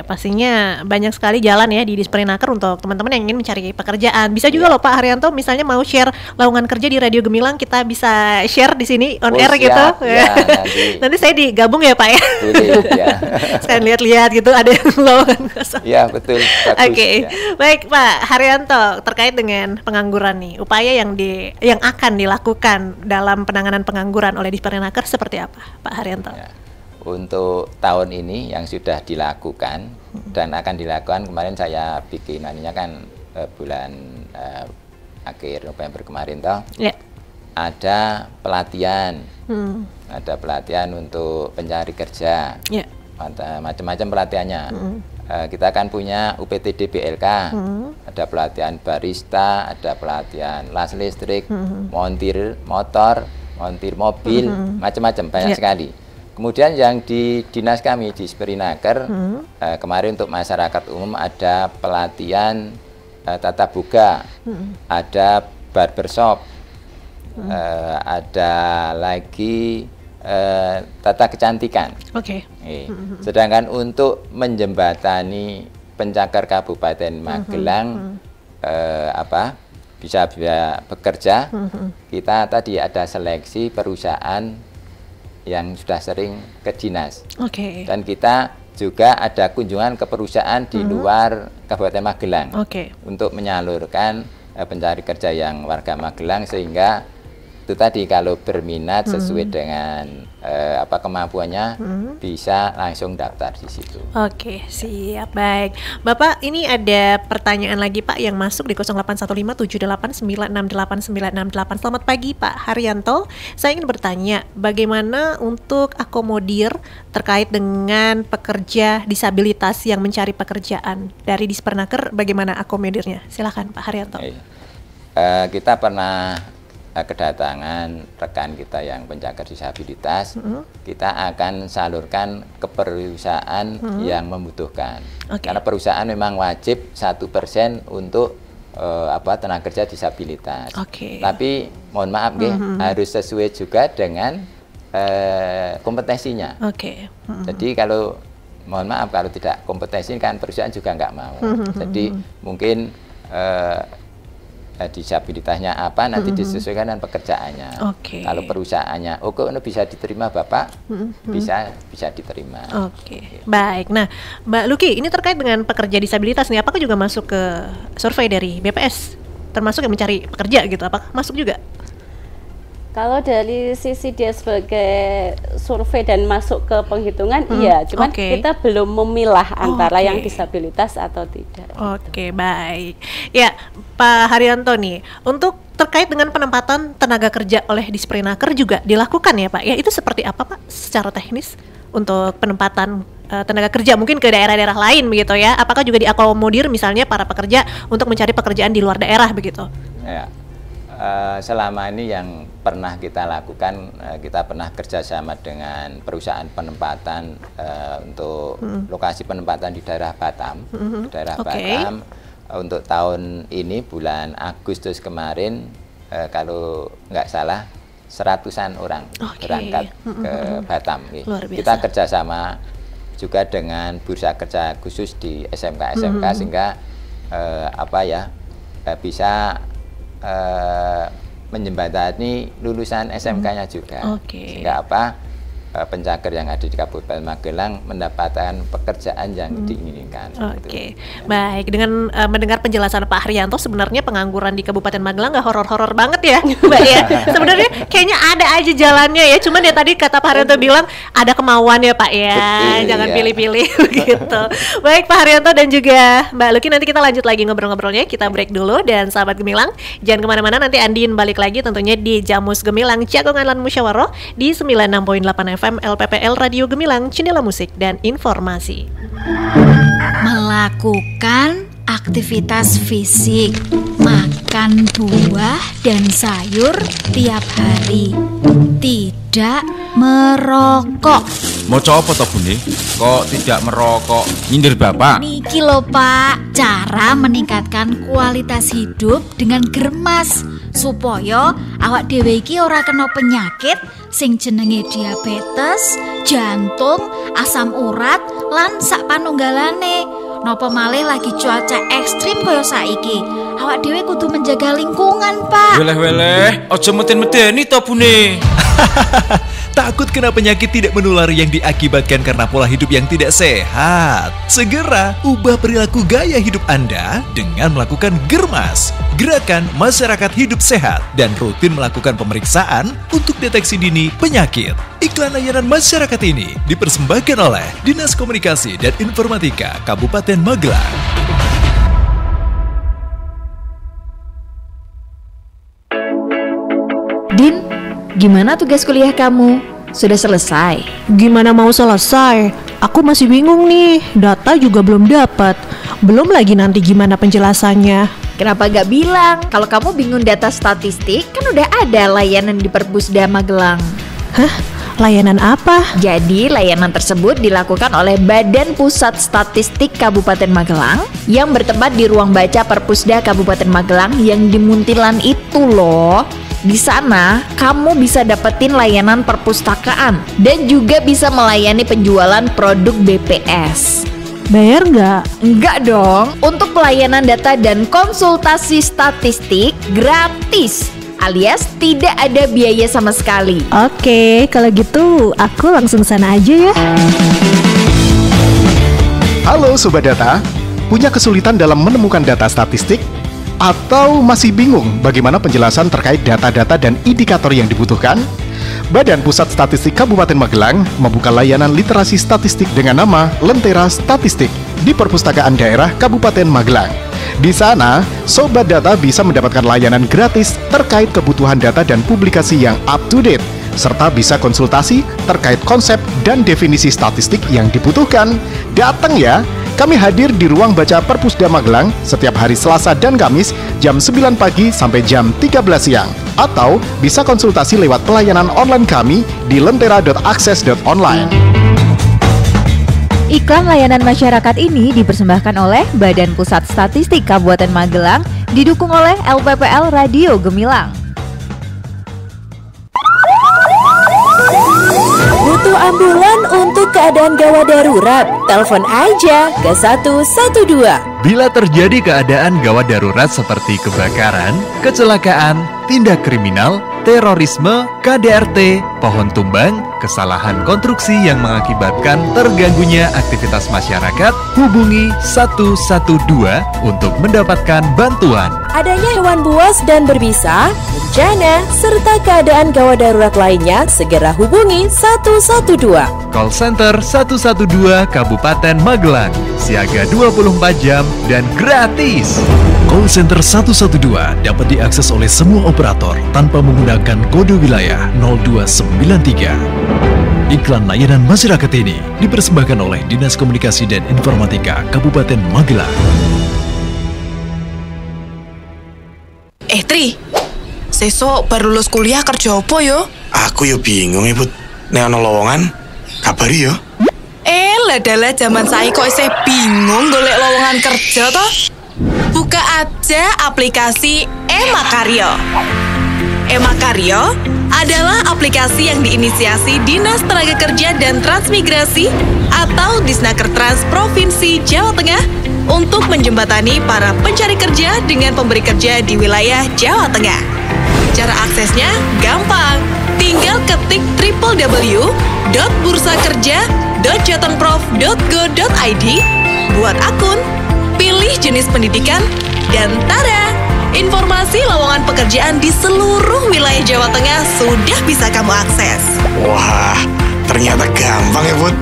Speaker 4: Pastinya banyak sekali jalan ya di Disperinaker untuk teman-teman yang ingin mencari pekerjaan. Bisa juga loh Pak Haryanto, misalnya mau share lowongan kerja di Radio Gemilang, kita bisa share di sini on air gitu. Nanti saya digabung ya Pak ya. Saya lihat-lihat gitu ada lowongan kosong.
Speaker 5: Iya betul.
Speaker 4: Baik Pak Haryanto, terkait dengan pengangguran nih, upaya yang akan dilakukan dalam penanganan pengangguran oleh Disperinaker seperti apa Pak Haryanto?
Speaker 5: Untuk tahun ini yang sudah dilakukan dan akan dilakukan, kemarin saya bikin kan bulan akhir November kemarin ada pelatihan, ada pelatihan untuk pencari kerja, macam-macam pelatihannya. Kita akan punya UPTD BLK, ada pelatihan barista, ada pelatihan las listrik, montir motor, montir mobil, macam-macam, banyak sekali. Kemudian yang di dinas kami di Disperinaker, kemarin untuk masyarakat umum ada pelatihan tata boga, ada barbershop, ada lagi tata kecantikan. Sedangkan untuk menjembatani pencakar Kabupaten Magelang bisa bekerja, kita tadi ada seleksi perusahaan yang sudah sering ke dinas. Dan kita juga ada kunjungan ke perusahaan di luar Kabupaten Magelang untuk menyalurkan pencari kerja yang warga Magelang, sehingga itu tadi kalau berminat sesuai dengan kemampuannya bisa langsung daftar di situ.
Speaker 4: Siap, baik. Bapak, ini ada pertanyaan lagi Pak yang masuk di 081578968968. Selamat pagi Pak Haryanto. Saya ingin bertanya, bagaimana untuk akomodir terkait dengan pekerja disabilitas yang mencari pekerjaan dari Disperinaker, bagaimana akomodirnya? Silakan Pak Haryanto.
Speaker 5: Kita pernah kedatangan rekan kita yang pencakar disabilitas, kita akan salurkan ke perusahaan yang membutuhkan. Karena perusahaan memang wajib 1% untuk tenaga kerja disabilitas. Tapi mohon maaf harus sesuai juga dengan kompetensinya. Jadi kalau mohon maaf kalau tidak kompetensi kan perusahaan juga nggak mau. Jadi mungkin disabilitasnya apa nanti disesuaikan dengan pekerjaannya. Kalau perusahaannya bisa diterima Bapak, bisa diterima.
Speaker 4: Baik. Nah, Mbak Luki, ini terkait dengan pekerja disabilitas nih, apakah juga masuk ke survei dari BPS, termasuk yang mencari pekerja gitu, apakah masuk juga?
Speaker 2: Kalau dari sisi dia sebagai survei dan masuk ke penghitungan, iya, cuman kita belum memilah antara yang disabilitas atau tidak.
Speaker 4: Baik. Ya, Pak Haryanto nih, untuk terkait dengan penempatan tenaga kerja oleh Disprenaker juga dilakukan ya Pak? Ya, itu seperti apa Pak secara teknis untuk penempatan tenaga kerja mungkin ke daerah-daerah lain begitu ya? Apakah juga diakomodir misalnya para pekerja untuk mencari pekerjaan di luar daerah begitu?
Speaker 5: Ya, selama ini yang pernah kita lakukan, kita pernah kerjasama dengan perusahaan penempatan untuk lokasi penempatan di daerah Batam, Batam. Untuk tahun ini bulan Agustus kemarin, kalau nggak salah 100-an orang berangkat ke Batam. Kita kerjasama juga dengan bursa kerja khusus di SMK sehingga bisa menjembatani lulusan SMK-nya juga, sehingga pencaker yang ada di Kabupaten Magelang mendapatkan pekerjaan yang diinginkan.
Speaker 4: Baik, dengan mendengar penjelasan Pak Haryanto, sebenarnya pengangguran di Kabupaten Magelang nggak horor-horor banget ya, Mbak ya. Sebenarnya kayaknya ada aja jalannya ya. Cuman ya tadi kata Pak Haryanto bilang ada kemauan ya Pak ya. Betul, jangan pilih-pilih begitu. Baik Pak Haryanto dan juga Mbak Luki, nanti kita lanjut lagi ngobrol-ngobrolnya. Kita break dulu, dan sahabat Gemilang jangan kemana-mana, nanti Andin balik lagi tentunya di Jamus Gemilang Jagongan Lan Musyawarah di 96.8 FM LPPL Radio Gemilang, Jendela Musik dan Informasi.
Speaker 11: Melakukan aktivitas fisik, makan buah dan sayur tiap hari, tidak merokok.
Speaker 12: Mau coba toh Bune? Kok tidak merokok? Nyindir Bapak.
Speaker 11: Niki lho Pak, cara meningkatkan kualitas hidup dengan germas supaya awak dhewe iki ora kena penyakit sing jenenge diabetes, jantung, asam urat, lan sak panunggalane. Napa malih lagi cuaca ekstrim kaya saiki, awak dhewe kudu menjaga lingkungan, Pak.
Speaker 12: Weleh-weleh, aja meten-meteni to Bune.
Speaker 13: Takut kena penyakit tidak menular yang diakibatkan karena pola hidup yang tidak sehat? Segera ubah perilaku gaya hidup Anda dengan melakukan Germas, Gerakan Masyarakat Hidup Sehat, dan rutin melakukan pemeriksaan untuk deteksi dini penyakit. Iklan layanan masyarakat ini dipersembahkan oleh Dinas Komunikasi dan Informatika Kabupaten Magelang.
Speaker 1: Din, gimana tugas kuliah kamu? Sudah selesai?
Speaker 4: Gimana mau selesai? Aku masih bingung nih, data juga belum dapat. Belum lagi nanti gimana penjelasannya.
Speaker 1: Kenapa gak bilang? Kalau kamu bingung data statistik, kan udah ada layanan di Perpusda Magelang.
Speaker 4: Hah? Layanan apa?
Speaker 1: Jadi layanan tersebut dilakukan oleh Badan Pusat Statistik Kabupaten Magelang yang bertempat di ruang baca Perpusda Kabupaten Magelang yang di Muntilan itu loh. Di sana, kamu bisa dapetin layanan perpustakaan dan juga bisa melayani penjualan produk BPS.
Speaker 4: Bayar nggak?
Speaker 1: Nggak dong. Untuk pelayanan data dan konsultasi statistik gratis, alias tidak ada biaya sama sekali.
Speaker 4: Oke, kalau gitu aku langsung sana aja ya.
Speaker 6: Halo Sobat Data, punya kesulitan dalam menemukan data statistik? Atau masih bingung bagaimana penjelasan terkait data-data dan indikator yang dibutuhkan? Badan Pusat Statistik Kabupaten Magelang membuka layanan literasi statistik dengan nama Lentera Statistik di Perpustakaan Daerah Kabupaten Magelang. Di sana, Sobat Data bisa mendapatkan layanan gratis terkait kebutuhan data dan publikasi yang up to date, serta bisa konsultasi terkait konsep dan definisi statistik yang dibutuhkan. Datang ya! Kami hadir di ruang baca Perpusda Magelang setiap hari Selasa dan Kamis jam 9 pagi sampai jam 13 siang. Atau bisa konsultasi lewat pelayanan online kami di lentera.akses.online.
Speaker 14: Iklan layanan masyarakat ini dipersembahkan oleh Badan Pusat Statistik Kabupaten Magelang, didukung oleh LPPL Radio Gemilang.
Speaker 15: Butuh ambulan untuk keadaan gawat darurat? Telepon aja ke 112.
Speaker 13: Bila terjadi keadaan gawat darurat seperti kebakaran, kecelakaan, tindak kriminal, terorisme, KDRT, pohon tumbang, kesalahan konstruksi yang mengakibatkan terganggunya aktivitas masyarakat, hubungi 112 untuk mendapatkan bantuan.
Speaker 15: Adanya hewan buas dan berbisa, bencana, serta keadaan gawat darurat lainnya, segera hubungi 112.
Speaker 13: Call Center 112 Kabupaten Magelang, siaga 24 jam dan gratis.
Speaker 6: Call Center 112 dapat diakses oleh semua operator tanpa menggunakan kode wilayah 0293. Iklan layanan masyarakat ini dipersembahkan oleh Dinas Komunikasi dan Informatika Kabupaten Magelang.
Speaker 16: Tri, sesok baru lulus kuliah kerja apa yo?
Speaker 8: Aku yo bingung Ibu. Nek ana lowongan, kabari yo.
Speaker 16: Ladalah zaman saiki kok isih bingung golek lowongan kerja toh? Buka aja aplikasi Emakaryo. Emakaryo adalah aplikasi yang diinisiasi Dinas Tenaga Kerja dan Transmigrasi atau Disnaker Trans Provinsi Jawa Tengah untuk menjembatani para pencari kerja dengan pemberi kerja di wilayah Jawa Tengah. Cara aksesnya gampang. Tinggal ketik www.bursakerja.jatengprof.go.id, buat akun, pilih jenis pendidikan, dan tada! Informasi lowongan pekerjaan di seluruh wilayah Jawa Tengah sudah bisa kamu akses.
Speaker 8: Wah, ternyata gampang ya, Bud.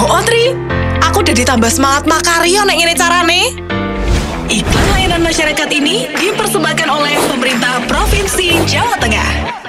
Speaker 16: Oh, Tri, aku udah ditambah semangat makaryo nek ngene carane. Iklan layanan masyarakat ini dipersembahkan oleh pemerintah Provinsi Jawa Tengah.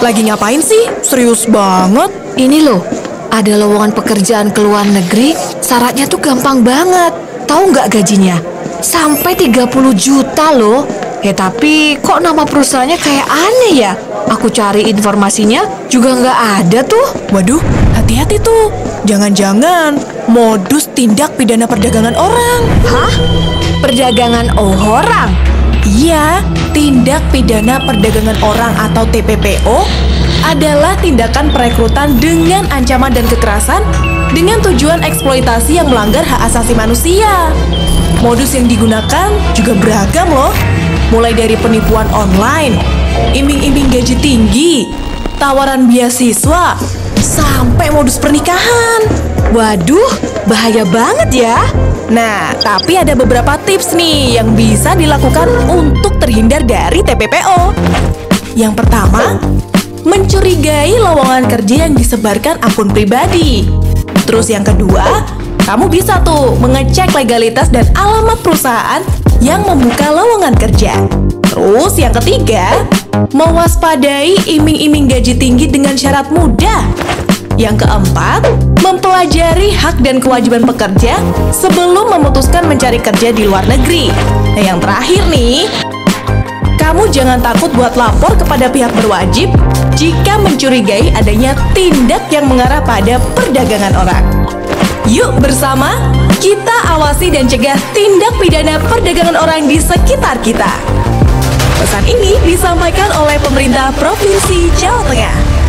Speaker 16: Lagi ngapain sih? Serius banget.
Speaker 17: Ini loh, ada lowongan pekerjaan ke luar negeri, syaratnya tuh gampang banget. Tahu nggak gajinya? Sampai 30 juta loh. Ya tapi kok nama perusahaannya kayak aneh ya? Aku cari informasinya juga nggak ada tuh.
Speaker 16: Waduh, hati-hati tuh. Jangan-jangan modus tindak pidana perdagangan orang.
Speaker 17: Hah? Perdagangan orang?
Speaker 16: Iya, tindak pidana perdagangan orang atau TPPO adalah tindakan perekrutan dengan ancaman dan kekerasan dengan tujuan eksploitasi yang melanggar hak asasi manusia. Modus yang digunakan juga beragam loh, mulai dari penipuan online, iming-iming gaji tinggi, tawaran beasiswa, sampai modus pernikahan.
Speaker 17: Waduh, bahaya banget ya.
Speaker 16: Nah, tapi ada beberapa tips nih yang bisa dilakukan untuk terhindar dari TPPO. Yang pertama, mencurigai lowongan kerja yang disebarkan akun pribadi. Terus yang kedua, kamu bisa tuh mengecek legalitas dan alamat perusahaan yang membuka lowongan kerja. Terus yang ketiga, mewaspadai iming-iming gaji tinggi dengan syarat mudah. Yang keempat, mempelajari hak dan kewajiban pekerja sebelum memutuskan mencari kerja di luar negeri. Nah, yang terakhir nih, kamu jangan takut buat lapor kepada pihak berwajib jika mencurigai adanya tindak yang mengarah pada perdagangan orang. Yuk bersama, kita awasi dan cegah tindak pidana perdagangan orang di sekitar kita. Pesan ini disampaikan oleh pemerintah Provinsi Jawa Tengah.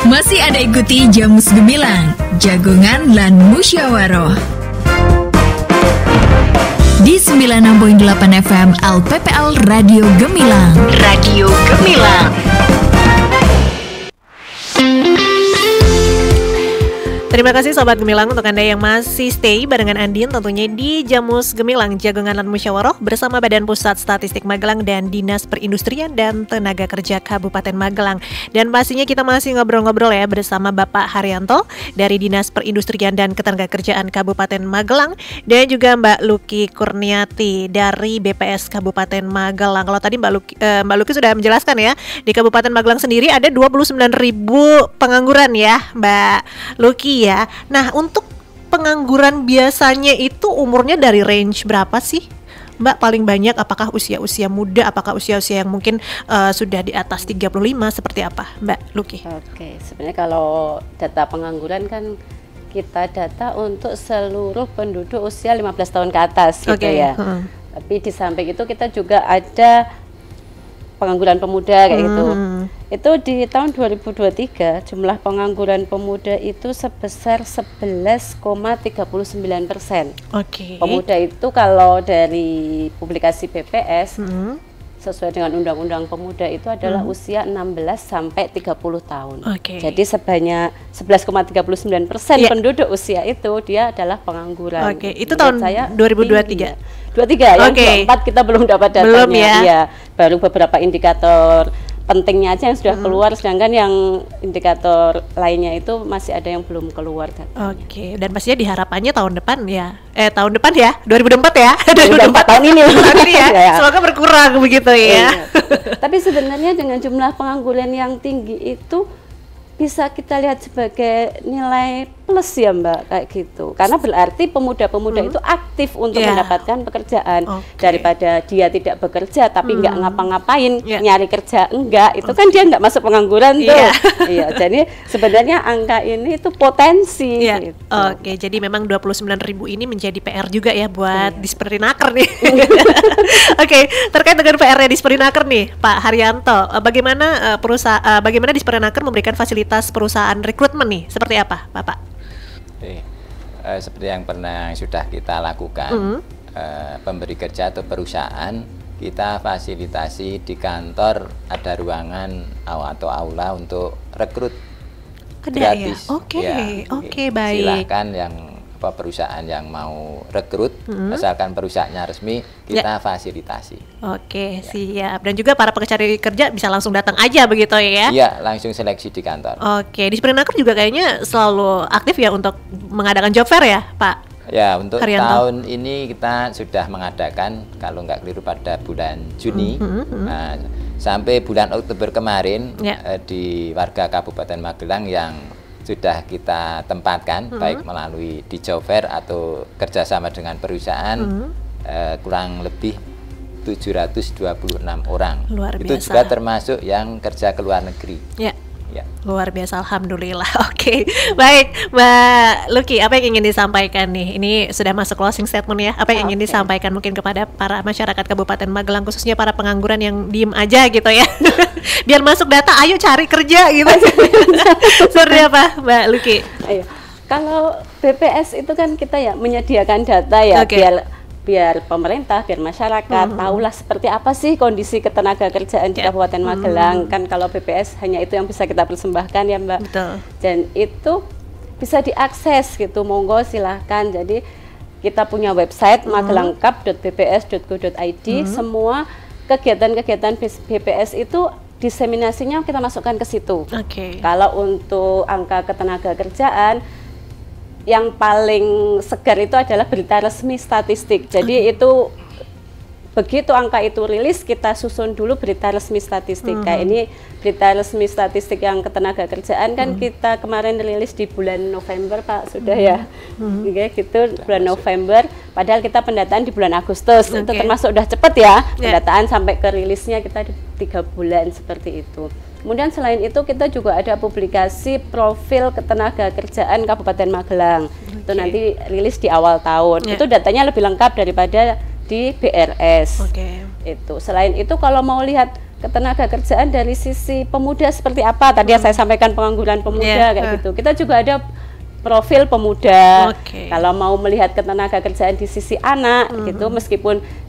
Speaker 7: Masih ada ikuti Jamus Gemilang, Jagongan lan Musyawaroh di 96.8 FM LPPL Radio Gemilang. Radio Gemilang.
Speaker 4: Terima kasih Sobat Gemilang untuk Anda yang masih stay barengan Andin tentunya di Jamus Gemilang Jagongan dan Musyawaroh bersama Badan Pusat Statistik Magelang dan Dinas Perindustrian dan Tenaga Kerja Kabupaten Magelang. Dan pastinya kita masih ngobrol-ngobrol ya bersama Bapak Haryanto dari Dinas Perindustrian dan Ketenagakerjaan Kabupaten Magelang dan juga Mbak Luki Kurniati dari BPS Kabupaten Magelang. Kalau tadi Mbak Luki sudah menjelaskan ya, di Kabupaten Magelang sendiri ada 29.000 pengangguran ya Mbak Luki ya. Nah, untuk pengangguran biasanya itu umurnya dari range berapa sih, Mbak? Paling banyak apakah usia-usia muda, apakah usia-usia yang mungkin sudah di atas 35 seperti apa, Mbak Luki?
Speaker 2: Oke, sebenarnya kalau data pengangguran kan kita data untuk seluruh penduduk usia 15 tahun ke atas gitu ya. Tapi di samping itu kita juga ada pengangguran pemuda kayak gitu. Itu di tahun 2023 jumlah pengangguran pemuda itu sebesar 11,39%.
Speaker 4: Oke.
Speaker 2: Pemuda itu kalau dari publikasi BPS sesuai dengan Undang-Undang Pemuda itu adalah usia 16 sampai 30 tahun. Jadi sebanyak 11,39% penduduk usia itu dia adalah pengangguran.
Speaker 4: Itu tahun saya 2023.
Speaker 2: 23 yang keempat kita belum dapat datanya.
Speaker 4: Belum ya.
Speaker 2: Baru beberapa indikator pentingnya aja yang sudah keluar, sedangkan yang indikator lainnya itu masih ada yang belum keluar.
Speaker 4: Dan pastinya diharapannya tahun depan ya. Tahun depan ya, 2024 ya.
Speaker 2: 2024 tahun ini.
Speaker 4: Ya. Semoga berkurang begitu ya.
Speaker 2: Tapi sebenarnya dengan jumlah pengangguran yang tinggi itu bisa kita lihat sebagai nilai plus ya Mbak, kayak gitu. Karena berarti pemuda-pemuda itu aktif untuk mendapatkan pekerjaan. Daripada dia tidak bekerja tapi nggak ngapa-ngapain, nyari kerja enggak, itu kan dia nggak masuk pengangguran tuh. Jadi sebenarnya angka ini itu potensi. Gitu.
Speaker 4: Jadi memang 29.000 ini menjadi PR juga ya buat Disperinaker nih. Terkait dengan PR-nya Disperinaker nih, Pak Haryanto, bagaimana bagaimana Disperinaker memberikan fasilitas perusahaan rekrutmen nih? Seperti apa, Bapak?
Speaker 5: Seperti yang sudah kita lakukan, pemberi kerja atau perusahaan kita fasilitasi di kantor ada ruangan atau aula untuk rekrut gratis.
Speaker 4: Baik.
Speaker 5: Silahkan yang perusahaan yang mau rekrut, asalkan perusahaannya resmi, kita fasilitasi.
Speaker 4: Siap. Dan juga para pencari kerja bisa langsung datang aja begitu ya?
Speaker 5: Iya, langsung seleksi di kantor.
Speaker 4: Disperinaker juga kayaknya selalu aktif ya untuk mengadakan job fair ya, Pak?
Speaker 5: Ya, untuk
Speaker 4: Haryanto.
Speaker 5: Tahun ini kita sudah mengadakan, kalau nggak keliru pada bulan Juni, sampai bulan Oktober kemarin di warga Kabupaten Magelang yang sudah kita tempatkan, baik melalui di job fair atau kerjasama dengan perusahaan, kurang lebih 726 orang.
Speaker 4: Luar biasa.
Speaker 5: Itu juga termasuk yang kerja ke luar negeri.
Speaker 4: Luar biasa, alhamdulillah. Baik, Mbak Luki, apa yang ingin disampaikan nih? Ini sudah masuk closing statement ya. Apa yang ingin disampaikan mungkin kepada para masyarakat Kabupaten Magelang, khususnya para pengangguran yang diem aja gitu ya? Biar masuk data, ayo cari kerja gitu. Seperti apa, Mbak Luki?
Speaker 2: Kalau BPS itu kan kita ya menyediakan data ya, biar pemerintah, biar masyarakat tahulah seperti apa sih kondisi ketenaga kerjaan di Kabupaten Magelang. Kan kalau BPS hanya itu yang bisa kita persembahkan ya Mbak. Dan itu bisa diakses gitu, monggo silahkan. Jadi kita punya website magelangkap.bps.go.id. Semua kegiatan-kegiatan BPS itu diseminasinya kita masukkan ke situ. Kalau untuk angka ketenaga kerjaan, yang paling segar itu adalah berita resmi statistik. Jadi itu begitu angka itu rilis, kita susun dulu berita resmi statistik. Kayak ini berita resmi statistik yang ketenaga kerjaan kan kita kemarin rilis di bulan November Pak, sudah ya. Gitu bulan November, padahal kita pendataan di bulan Agustus. Itu termasuk udah cepet ya. Pendataan sampai ke rilisnya kita di 3 bulan seperti itu. Kemudian selain itu kita juga ada publikasi profil ketenaga kerjaan Kabupaten Magelang. Itu nanti rilis di awal tahun. Itu datanya lebih lengkap daripada di BRS. Itu. Selain itu kalau mau lihat ketenaga kerjaan dari sisi pemuda seperti apa, tadi yang saya sampaikan pengangguran pemuda kayak gitu. Kita juga ada profil pemuda. Kalau mau melihat ketenaga kerjaan di sisi anak gitu, meskipun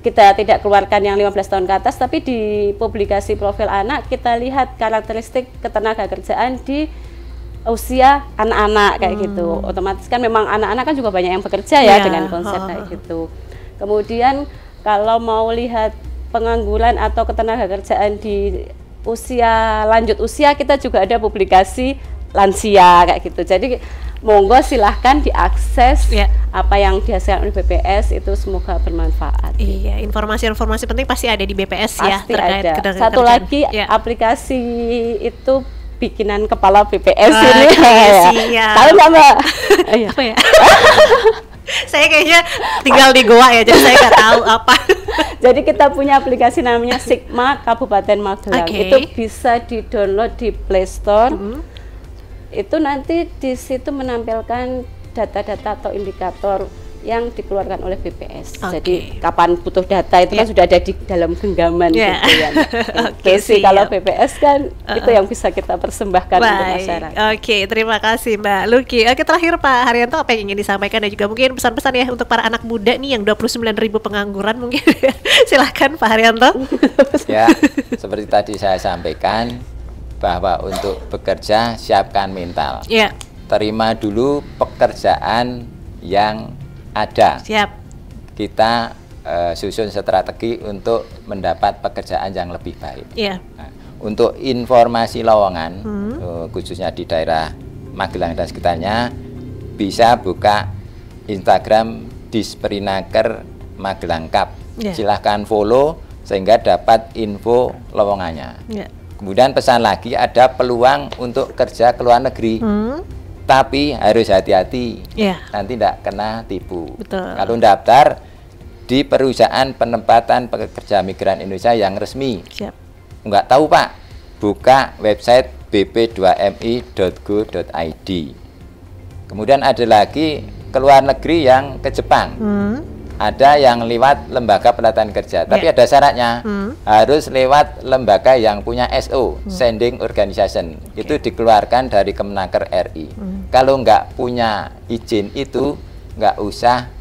Speaker 2: kita tidak keluarkan yang 15 tahun ke atas, tapi di publikasi profil anak kita lihat karakteristik ketenaga kerjaan di usia anak-anak kayak gitu. Otomatis kan memang anak-anak kan juga banyak yang bekerja ya dengan konsep kayak gitu. Kemudian kalau mau lihat pengangguran atau ketenaga kerjaan di usia lanjut usia, kita juga ada publikasi lansia kayak gitu. Jadi monggo silahkan diakses apa yang dihasilkan oleh BPS, itu semoga bermanfaat.
Speaker 4: Iya, informasi-informasi penting pasti ada di BPS ya terkait
Speaker 2: ada. Satu lagi aplikasi itu bikinan kepala BPS ini. Tahu nggak Mbak?
Speaker 4: Apa ya? Saya kayaknya tinggal di Goa ya, jadi saya nggak tahu apa.
Speaker 2: Jadi kita punya aplikasi namanya Sigma Kabupaten Magelang. Itu bisa di-download di Play Store. Itu nanti di situ menampilkan data-data atau indikator yang dikeluarkan oleh BPS. Jadi kapan butuh data itu kan sudah ada di dalam genggaman gitu ya. Oke sih, kalau BPS kan itu yang bisa kita persembahkan untuk masyarakat.
Speaker 4: Oke, terima kasih Mbak Luki. Oke, terakhir Pak Haryanto, apa yang ingin disampaikan dan juga mungkin pesan-pesan ya untuk para anak muda nih yang 29.000 pengangguran mungkin. Silahkan Pak Haryanto.
Speaker 5: Ya, seperti tadi saya sampaikan bahwa untuk bekerja siapkan mental. Terima dulu pekerjaan yang ada.
Speaker 4: Siap.
Speaker 5: Kita susun strategi untuk mendapat pekerjaan yang lebih baik. Nah, untuk informasi lowongan, khususnya di daerah Magelang dan sekitarnya, bisa buka Instagram Disperinaker Magelang Cup. Silahkan follow sehingga dapat info lowongannya. Kemudian pesan lagi, ada peluang untuk kerja ke luar negeri. Tapi harus hati-hati, nanti tidak kena tipu. Kalau daftar di perusahaan penempatan pekerja migran Indonesia yang resmi, nggak tahu Pak, buka website bp2mi.go.id. Kemudian ada lagi ke luar negeri yang ke Jepang. Ada yang lewat lembaga pelatihan kerja, tapi ada syaratnya, harus lewat lembaga yang punya SO, Sending Organization, itu dikeluarkan dari Kemenaker RI. Kalau nggak punya izin itu, nggak usah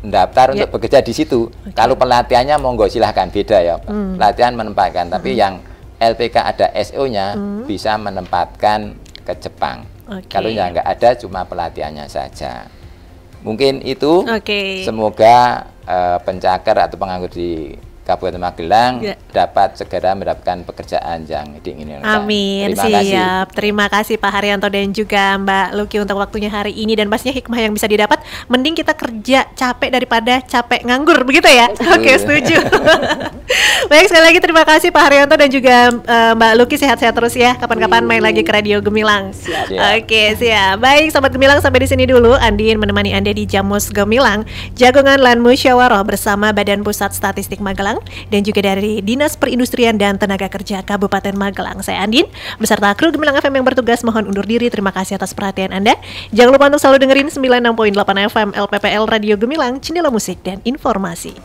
Speaker 5: mendaftar untuk bekerja di situ. Kalau pelatihannya monggo silahkan, beda ya, pelatihan menempatkan, tapi yang LPK ada SO-nya bisa menempatkan ke Jepang. Kalau yang nggak ada, cuma pelatihannya saja. Mungkin itu, semoga pencakar atau penganggur di Kabupaten Magelang dapat segera mendapatkan pekerjaan yang diinginkan.
Speaker 4: Amin. Siap. Terima kasih Pak Haryanto dan juga Mbak Luki untuk waktunya hari ini, dan pastinya hikmah yang bisa didapat, mending kita kerja capek daripada capek nganggur, begitu ya? Oke, setuju. Baik, sekali lagi terima kasih Pak Haryanto dan juga Mbak Luki, sehat-sehat terus ya. Kapan-kapan main lagi ke Radio Gemilang. Oke, siap. Baik, Sobat Gemilang, sampai di sini dulu Andin menemani Anda di Jamus Gemilang, Jagongan Lan Musyawarah bersama Badan Pusat Statistik Magelang dan juga dari Dinas Perindustrian dan Tenaga Kerja Kabupaten Magelang. Saya Andin beserta kru Gemilang FM yang bertugas mohon undur diri. Terima kasih atas perhatian Anda. Jangan lupa untuk selalu dengerin 96.8 FM LPPL Radio Gemilang, Jendela Musik dan Informasi.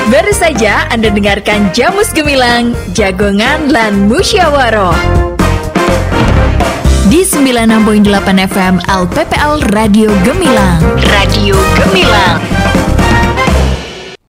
Speaker 1: Baru saja Anda dengarkan Jamus Gemilang, Jagongan Lan Musyawarah di 96.8 FM LPPL Radio Gemilang. Radio Gemilang.